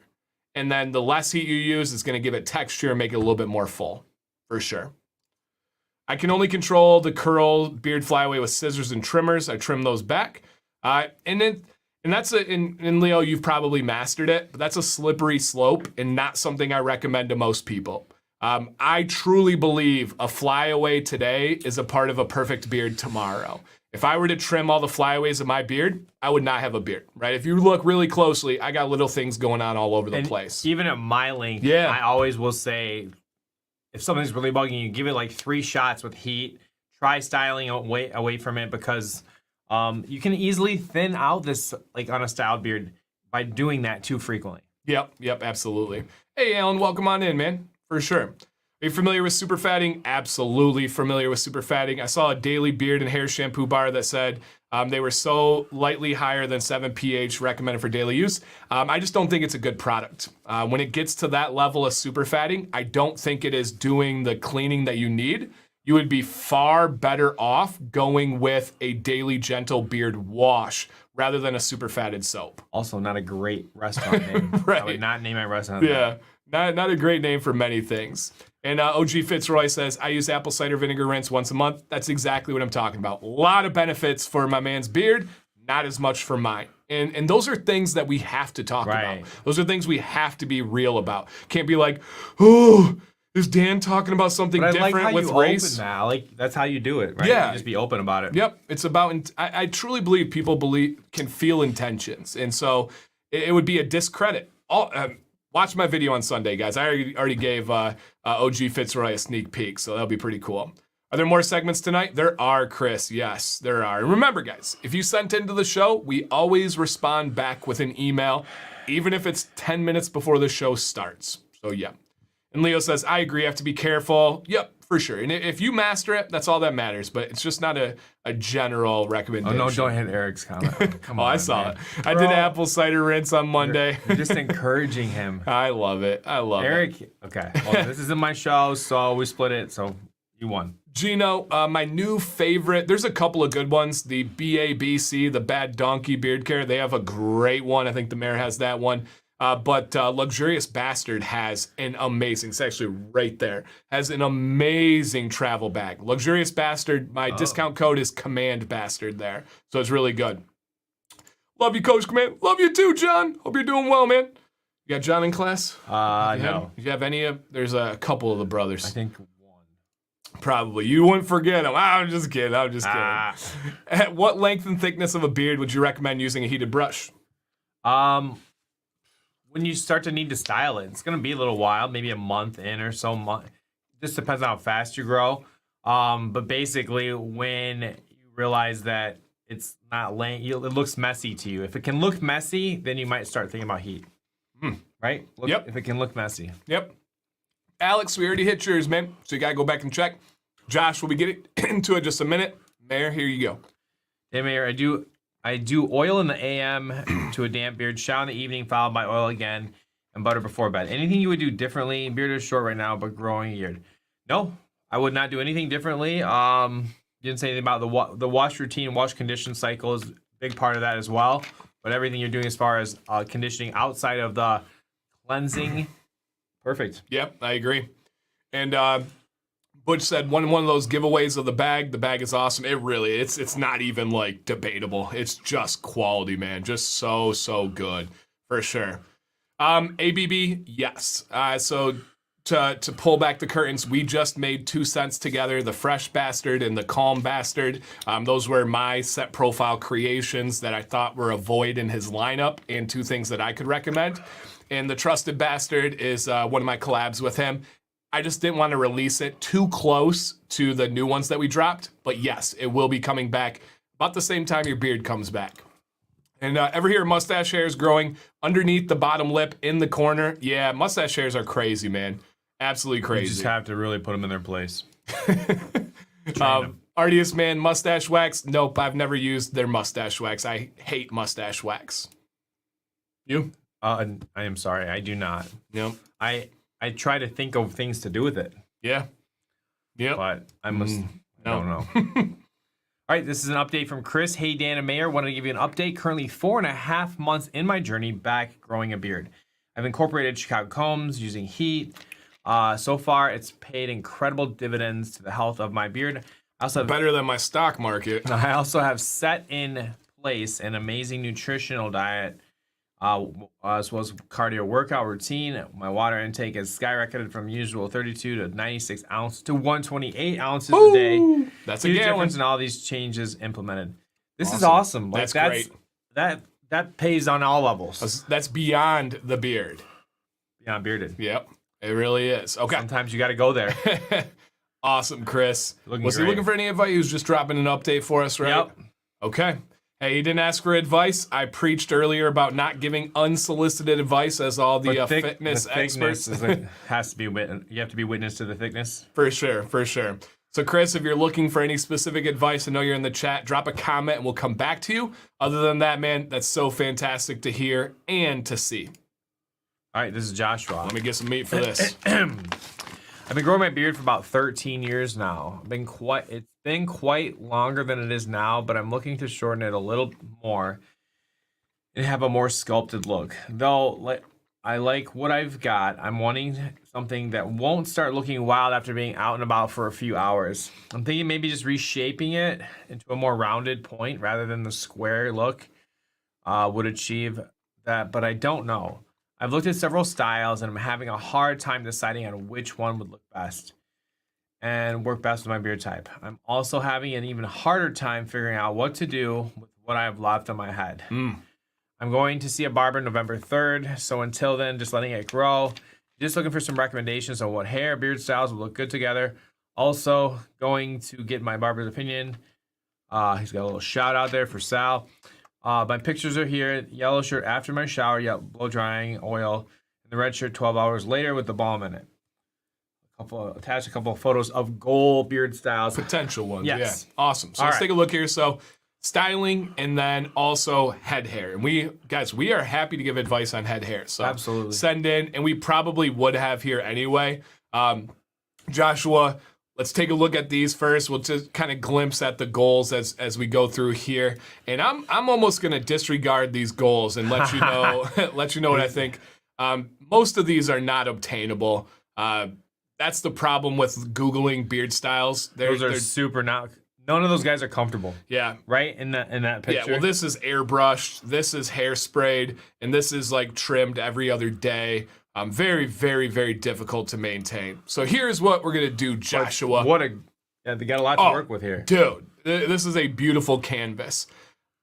And then the less heat you use is going to give it texture and make it a little bit more full, for sure. I can only control the curl beard flyaway with scissors and trimmers. I trim those back. And that's in Leo, you've probably mastered it, but that's a slippery slope and not something I recommend to most people. I truly believe a flyaway today is a part of a perfect beard tomorrow. If I were to trim all the flyaways of my beard, I would not have a beard, right? If you look really closely, I got little things going on all over the place. Even at my length, I always will say, if something's really bugging you, give it like 3 shots with heat. Try styling away from it because you can easily thin out this like on a styled beard by doing that too frequently. Yep, absolutely. Hey, Alan, welcome on in, man. For sure. Are you familiar with super fatting? Absolutely familiar with super fatting. I saw a daily beard and hair shampoo bar that said they were so lightly higher than 7 pH recommended for daily use. I just don't think it's a good product. When it gets to that level of super fatting, I don't think it is doing the cleaning that you need you would be far better off going with a daily gentle beard wash rather than a super fatted soap. Also, not a great restaurant name. Right. I would not name my restaurant Yeah, not a great name for many things. And OG Fitzroy says, I use apple cider vinegar rinse once a month. That's exactly what I'm talking about. A lot of benefits for my man's beard, not as much for mine. And those are things that we have to talk about. Those are things we have to be real about. Can't be like, oh, is Dan talking about something different with race? Like, that's how you do it, right? Yeah. You just be open about it. Yep. It's about, I truly believe people can feel intentions. And so it would be a discredit. Watch my video on Sunday, guys. I already gave OG Fitzroy a sneak peek, so that'll be pretty cool. Are there more segments tonight? There are, Chris. Yes, there are. And remember, guys, if you sent into the show, we always respond back with an email, even if it's 10 minutes before the show starts. So, yeah. And Leo says, I agree, I have to be careful. Yep, for sure. And if you master it, that's all that matters. But it's just not a general recommendation. Oh, no, don't hit Eric's comment. Come on, I saw man. it. I did apple cider rinse on Monday. You're just encouraging him. I love it. Eric, okay. Well, this isn't my show, so we split it. So you won. Gino, my new favorite, there's a couple of good ones. The BABC, the Bad Donkey Beard Care, they have a great one. I think the mayor has that one. But Luxurious Bastard has an amazing, it's actually right there, has an amazing travel bag. Luxurious Bastard, my discount code is Command Bastard there. So it's really good. Love you, Coach Command. Love you too, John. Hope you're doing well, man. You got John in class? No. Do you have any of, there's a couple of the brothers. I think one. Probably. You wouldn't forget them. I'm just kidding. At what length and thickness of a beard would you recommend using a heated brush? When you start to need to style it, it's going to be a little while, maybe a month in or so. Just depends on how fast you grow. But basically, when you realize that it's not it looks messy to you. If it can look messy, then you might start thinking about heat. Right? Yep. If it can look messy. Yep. Alex, we already hit yours, man. So you got to go back and check. Josh, will we get into it just a minute? Mayor, here you go. Hey, Mayor, I do oil in the AM to a damp beard, shower in the evening, followed by oil again, and butter before bed. Anything you would do differently? Beard is short right now, but growing a beard. No, I would not do anything differently. Didn't say anything about the wash routine, wash condition cycle is a big part of that as well. But everything you're doing as far as conditioning outside of the cleansing, perfect. Yep, I agree. And Butch said one of those giveaways of the bag. The bag is awesome. It really, it's not even like debatable. It's just quality, man. Just so good for sure. ABB, yes. So to pull back the curtains, we just made 2 cents together, the Fresh Bastard and the Calm Bastard. Those were my set profile creations that I thought were a void in his lineup and 2 things that I could recommend. And the Trusted Bastard is one of my collabs with him. I just didn't want to release it too close to the new ones that we dropped. But yes, it will be coming back about the same time your beard comes back. And ever hear mustache hairs growing underneath the bottom lip in the corner? Yeah, mustache hairs are crazy, man. Absolutely crazy. You just have to really put them in their place. Artiest Man mustache wax? Nope, I've never used their mustache wax. I hate mustache wax. You? I am sorry, I do not. Yep. I try to think of things to do with it. Yeah. Yep. But I must. I don't know. All right, this is an update from Chris. Hey, Dan and Mayor, wanted to give you an update. Currently 4.5 months in my journey back growing a beard. I've incorporated Chicago combs using heat. So far, it's paid incredible dividends to the health of my beard. I also have, better than my stock market. I also have set in place an amazing nutritional diet, as well as cardio workout routine. My water intake has skyrocketed from usual 32 to 96 ounces to 128 ounces a day. That's a huge gallon. difference in all these changes implemented. This is awesome. Like, that's great. That pays on all levels. That's beyond the beard. Beyond bearded. Yep, it really is. Okay. Sometimes you got to go there. Awesome, Chris. Was he great. looking for any advice? He was just dropping an update for us, right? Yep. Okay. Hey, he didn't ask for advice. I preached earlier about not giving unsolicited advice as all the fitness experts. Has to be you have to be witness to the thickness. For sure, for sure. So, Chris, if you're looking for any specific advice, I know you're in the chat, drop a comment and we'll come back to you. Other than that, man, that's so fantastic to hear and to see. All right, this is Joshua. Let me get some meat for this. I've been growing my beard for about 13 years now. It's been quite longer than it is now, but I'm looking to shorten it a little more and have a more sculpted look. Though I like what I've got, I'm wanting something that won't start looking wild after being out and about for a few hours. I'm thinking maybe just reshaping it into a more rounded point rather than the square look would achieve that, but I don't know. I've looked at several styles and I'm having a hard time deciding on which one would look best and work best with my beard type. I'm also having an even harder time figuring out what to do with what I have left on my head. I'm going to see a barber November 3rd, so until then, just letting it grow. Just looking for some recommendations on what hair, beard styles will look good together. Also, going to get my barber's opinion. He's got a little shout out there for Sal. My pictures are here. Yellow shirt after my shower, blow drying oil. And the red shirt 12 hours later with the balm in it. Attach a couple of photos of goal beard styles. Potential ones, yes. Yeah. Awesome. So let's take a look here. So styling and then also head hair. And we are happy to give advice on head hair. So absolutely send in, and we probably would have here anyway. Joshua, let's take a look at these first. We'll just kind of glimpse at the goals as we go through here. And I'm almost gonna disregard these goals and let you know what I think. Most of these are not obtainable. That's the problem with Googling beard styles. They're super not. None of those guys are comfortable. Yeah. Right? In that picture. Yeah, well, this is airbrushed, this is hairsprayed, and this is like trimmed every other day. Very, very, very difficult to maintain. So here's what we're gonna do, Joshua. They got a lot to work with here. Dude, this is a beautiful canvas.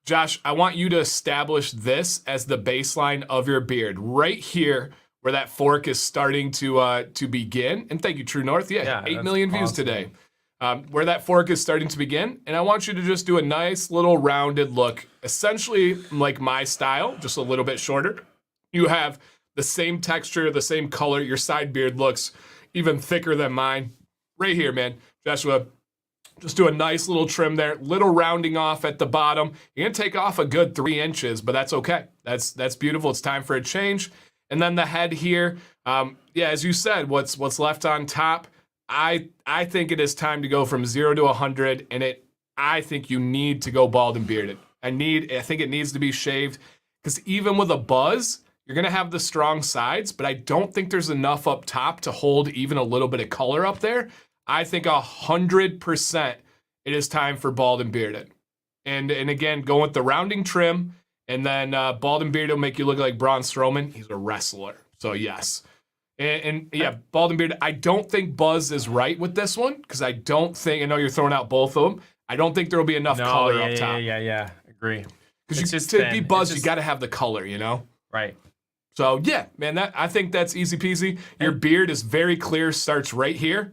Josh, I want you to establish this as the baseline of your beard. Right here, where that fork is starting to begin. And thank you, True North. Yeah 8 million views today. Where that fork is starting to begin. And I want you to just do a nice little rounded look, essentially like my style, just a little bit shorter. You have the same texture, the same color. Your side beard looks even thicker than mine. Right here, man. Joshua, just do a nice little trim there, little rounding off at the bottom. You're gonna take off a good 3 inches, but that's okay. That's beautiful. It's time for a change. And then the head here, as you said, what's left on top, I think it is time to go from 0 to 100, and I think you need to go bald and bearded. I think it needs to be shaved, because even with a buzz, you're gonna have the strong sides, but I don't think there's enough up top to hold even a little bit of color up there. I think 100% it is time for bald and bearded. And again, go with the rounding trim, and then bald and bearded will make you look like Braun Strowman. He's a wrestler, so yes. And yeah, bald and bearded. I don't think buzz is right with this one, because I know you're throwing out both of them. I don't think there will be enough color up top. Yeah. Agree. Because to be buzzed, you got to have the color, you know? Right. So yeah, man, I think that's easy peasy. Your beard is very clear, starts right here.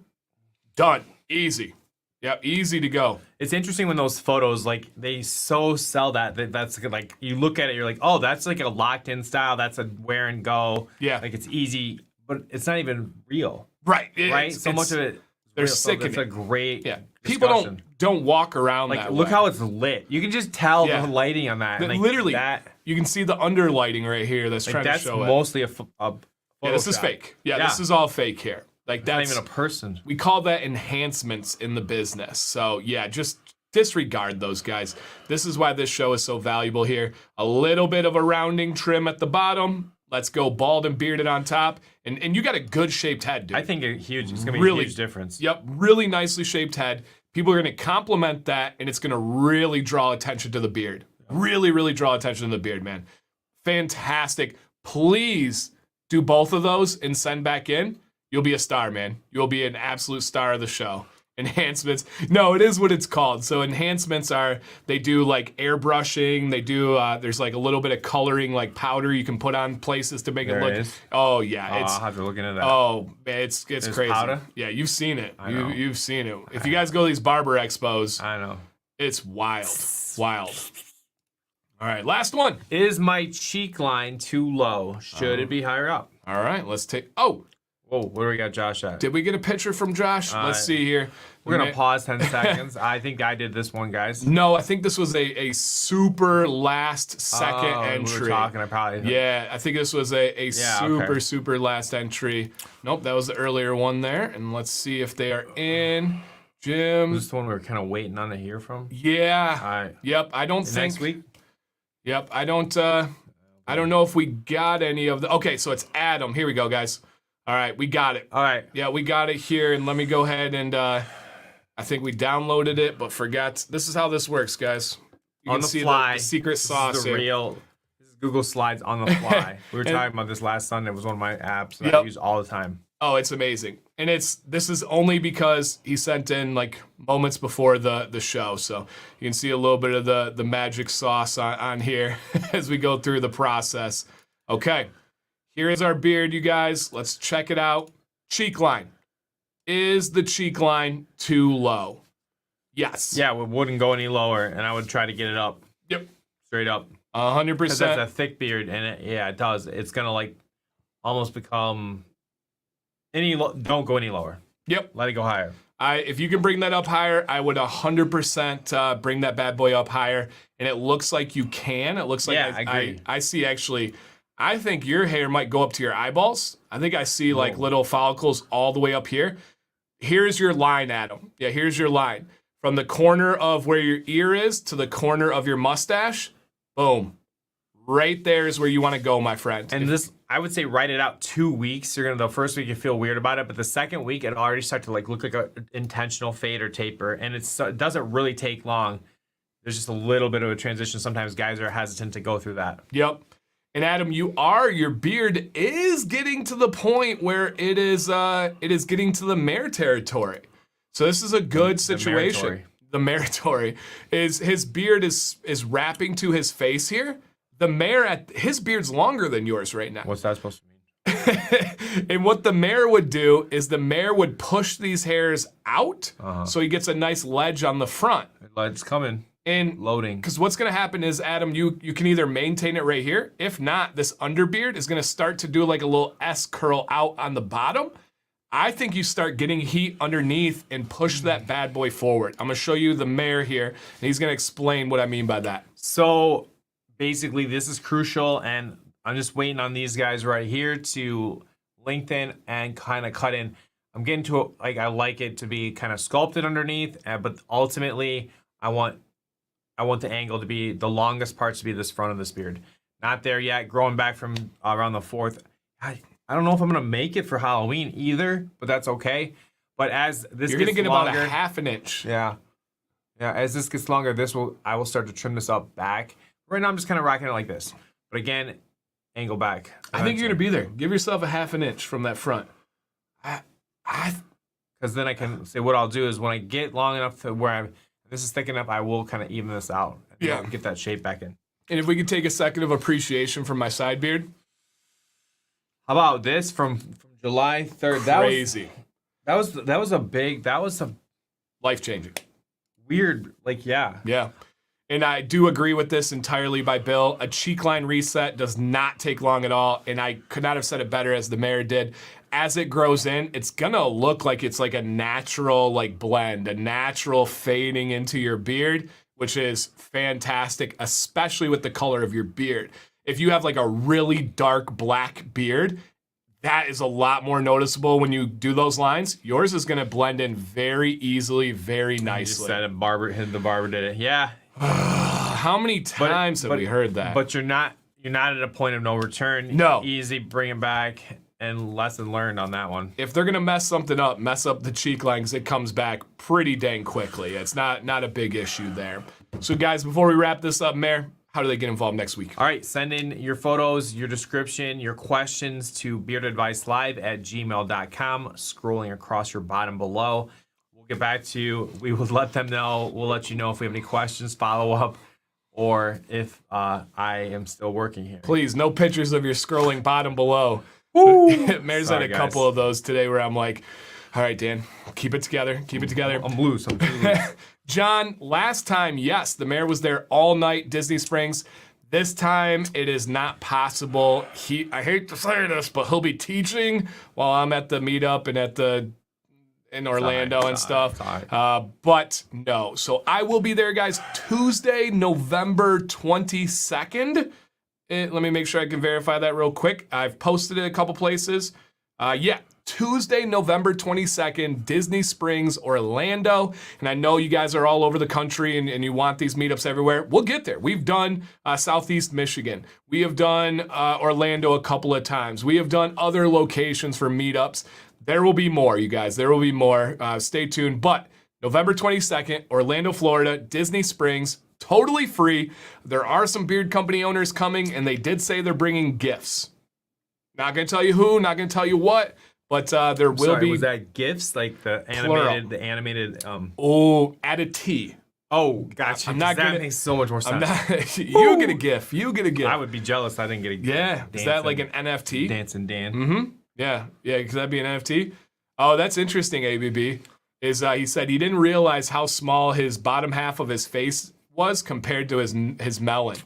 Done. Easy. Yep, easy to go. It's interesting when those photos, like, they so sell that's like, you look at it, you're like, oh, that's like a locked in style. That's a wear and go. Yeah. Like, it's easy, but it's not even real. Right. Right? So much of it. They're sick. sickening. It's a great People don't walk around like, that look way. how it's lit. You can just tell the lighting on that. Like, literally, you can see the under lighting right here that's trying to show it. That's mostly a photo this is fake. Yeah, this is all fake hair. Like, that's not even a person. We call that enhancements in the business. So yeah, just disregard those guys. This is why this show is so valuable here. A little bit of a rounding trim at the bottom. Let's go bald and bearded on top. And you got a good shaped head, dude. I think it's going to be a huge difference. Yep, really nicely shaped head. People are going to compliment that, and it's going to really draw attention to the beard. Really, really draw attention to the beard, man. Fantastic. Please do both of those and send back in. You'll be a star, man. You'll be an absolute star of the show. Enhancements. No, it is what it's called. So enhancements they do like airbrushing. They do, there's like a little bit of coloring, like powder you can put on places to make it look. Oh, yeah. I'll have to look into that. Oh, man, it's crazy. Powder? Yeah, you've seen it. I know. You've seen it. If you guys go to these barber expos, I know. It's wild. Wild. All right, last one. Is my cheek line too low? Should it be higher up? All right, let's take. Whoa, what do we got Josh at? Did we get a picture from Josh? Let's see here. We're going to pause 10 seconds. I think I did this one, guys. No, I think this was a super last second entry. We were talking, I probably. Yeah, I think this was a super last entry. Nope, that was the earlier one there. And let's see if they are in. Jim. Was this the one we were kind of waiting on to hear from? Yeah. All right. Yep, I don't think. Next week? Yep, I don't know if we got any of the. Okay, so it's Adam. Here we go, guys. All right, we got it. All right. Yeah, we got it here, and let me go ahead and I think we downloaded it, but forgot. This is how this works, guys. You on can the see fly. The secret sauce This is here. This is Google Slides on the fly. We were talking about this last Sunday. It was one of my apps that I use all the time. Oh, it's amazing. And this is only because he sent in like moments before the show. So you can see a little bit of the magic sauce on here as we go through the process. Okay. Here is our beard, you guys. Let's check it out. Cheek line. Is the cheek line too low? Yes. Yeah, it wouldn't go any lower, and I would try to get it up. Yep. Straight up. 100%. Because that's a thick beard, and it does. It's going to like almost become don't go any lower. Yep. Let it go higher. If you can bring that up higher, I would 100% bring that bad boy up higher. And it looks like you can. It looks like I agree. I see actually. I think your hair might go up to your eyeballs. I think I see like little follicles all the way up here. Here's your line, Adam. Yeah, here's your line. From the corner of where your ear is to the corner of your mustache, boom. Right there is where you want to go, my friend. And this, I would say, write it out 2 weeks. The first week you feel weird about it, but the second week it already start to like look like an intentional fade or taper, and it doesn't really take long. There's just a little bit of a transition. Sometimes guys are hesitant to go through that. Yep. And Adam, your beard is getting to the point where it is getting to the mare territory. So this is a good situation. The meritory is his beard is wrapping to his face here. The mare his beard's longer than yours right now. What's that supposed to mean? And what the mare would do is the mare would push these hairs out, so he gets a nice ledge on the front. It's coming. And loading. Because what's going to happen is, Adam, you can either maintain it right here. If not, this underbeard is going to start to do like a little S curl out on the bottom. I think you start getting heat underneath and push that bad boy forward. I'm going to show you the mare here, and he's going to explain what I mean by that. So basically, this is crucial, and I'm just waiting on these guys right here to lengthen and kind of cut in. I'm getting to it, like I like it to be kind of sculpted underneath, but ultimately, I want the angle to be the longest parts to be this front of this beard. Not there yet. Growing back from around the 4th. I don't know if I'm gonna make it for Halloween either, but that's okay. But as this You're gets gonna get longer, about a half an inch. Yeah. As this gets longer, I will start to trim this up back. Right now, I'm just kind of rocking it like this. But again, angle back. I think you're gonna be there. Give yourself a half an inch from that front. Because then I can say what I'll do is when I get long enough to where this is thick enough, I will kind of even this out. Yeah. Get that shape back in. And if we could take a second of appreciation from my side beard. How about this from July 3rd? Crazy. That was a life-changing. Weird, yeah. Yeah. And I do agree with this entirely by Bill. A cheek line reset does not take long at all, and I could not have said it better as the mayor did. As it grows in, it's gonna look like it's like a natural blend, a natural fading into your beard, which is fantastic, especially with the color of your beard. If you have like a really dark black beard, that is a lot more noticeable when you do those lines. Yours is gonna blend in very easily, very nicely. You just said the barber did it. Yeah. How many times have we heard that? But you're not at a point of no return. No. Easy, bring it back, and lesson learned on that one. If they're gonna mess up the cheek line, because it comes back pretty dang quickly. It's not a big issue there. So guys, before we wrap this up, Mayor, how do they get involved next week? All right, send in your photos, your description, your questions to beardadvicelive@gmail.com, scrolling across your bottom below. We'll get back to you. We will let them know. We'll let you know if we have any questions, follow up, or if I am still working here. Please, no pictures of your scrolling bottom below. Mayor's had a couple of those today where I'm like, all right, Dan, keep it together. Keep it together. I'm loose. I'm too loose. John, last time, yes, the mayor was there all night, Disney Springs. This time it is not possible. I hate to say this, but he'll be teaching while I'm at the meetup and in Orlando and stuff. But no. So I will be there, guys, Tuesday, November 22nd. Let me make sure I can verify that real quick. I've posted it a couple places. Tuesday, November 22nd, Disney Springs, Orlando. And I know you guys are all over the country and you want these meetups everywhere. We'll get there. We've done Southeast Michigan. We have done Orlando a couple of times. We have done other locations for meetups. There will be more, you guys. There will be more. Stay tuned. But November 22nd, Orlando, Florida, Disney Springs, totally free. There are some beard company owners coming, and they did say they're bringing gifts. Not going to tell you who, not going to tell you what. But there will be. Was that gifts like the animated? Add a T. Oh, gotcha. I'm not that gonna, makes so much more sense. You get a gift. You get a gift. I would be jealous I didn't get a gift. Yeah. Is that like an NFT? Dancing Dan. Mm-hmm. Yeah. Could that be an NFT? Oh, that's interesting. ABB he said he didn't realize how small his bottom half of his face was compared to his melon.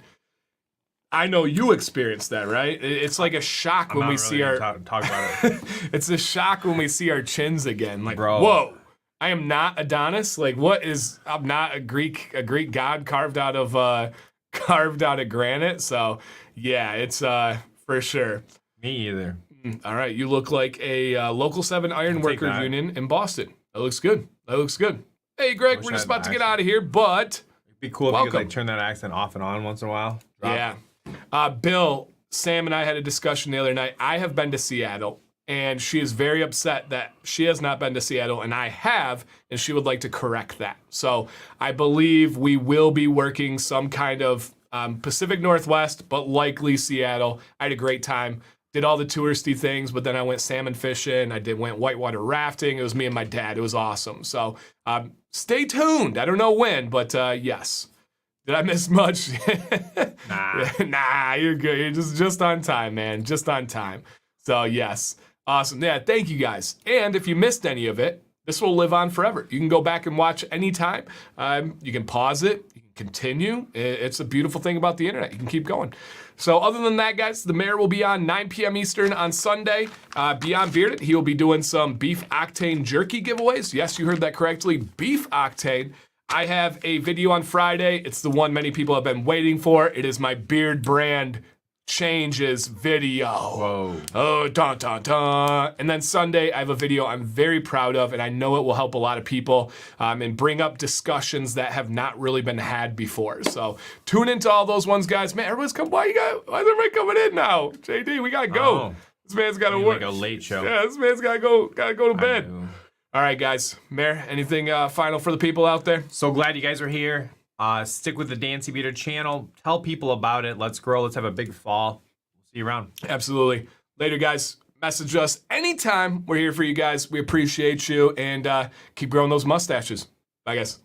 I know you experienced that, right? It's like a shock when we see our talk about it. It's a shock when we see our chins again. Like, bro, whoa! I am not Adonis. Like, what is? I'm not a Greek god carved out of granite. So, yeah, it's for sure. Me either. All right, you look like a Local 7 Iron Workers Union in Boston. That looks good. Hey, Greg, we're just about to get out of here, but it'd be cool if you could like turn that accent off and on once in a while. Yeah. Bill, Sam and I had a discussion the other night. I have been to Seattle, and she is very upset that she has not been to Seattle, and I have, and she would like to correct that. So I believe we will be working some kind of Pacific Northwest, but likely Seattle. I had a great time. Did all the touristy things, but then I went salmon fishing. I went whitewater rafting. It was me and my dad. It was awesome. So stay tuned. I don't know when, but yes. Did I miss much? Nah, you're good. You're just on time, man. Just on time. So, yes. Awesome. Yeah, thank you guys. And if you missed any of it, this will live on forever. You can go back and watch anytime. You can pause it. You can continue. It's a beautiful thing about the internet. You can keep going. So other than that, guys, the mayor will be on 9 p.m. Eastern on Sunday. Beyond Bearded, he will be doing some beef octane jerky giveaways. Yes, you heard that correctly. Beef octane. I have a video on Friday. It's the one many people have been waiting for. It is my beard brand changes video. Whoa. Oh, dun, dun, dun. And then Sunday, I have a video I'm very proud of, and I know it will help a lot of people and bring up discussions that have not really been had before. So tune into all those ones, guys. Man, everyone's coming. Why is everybody coming in now? JD, we got to go. Oh. This man's got to work. Like a late show. Yeah, this man's got to go to bed. All right, guys. Mayor, anything final for the people out there? So glad you guys are here. Stick with the Dancy Beater channel. Tell people about it. Let's grow. Let's have a big fall. See you around. Absolutely. Later, guys. Message us anytime. We're here for you guys. We appreciate you. And keep growing those mustaches. Bye, guys.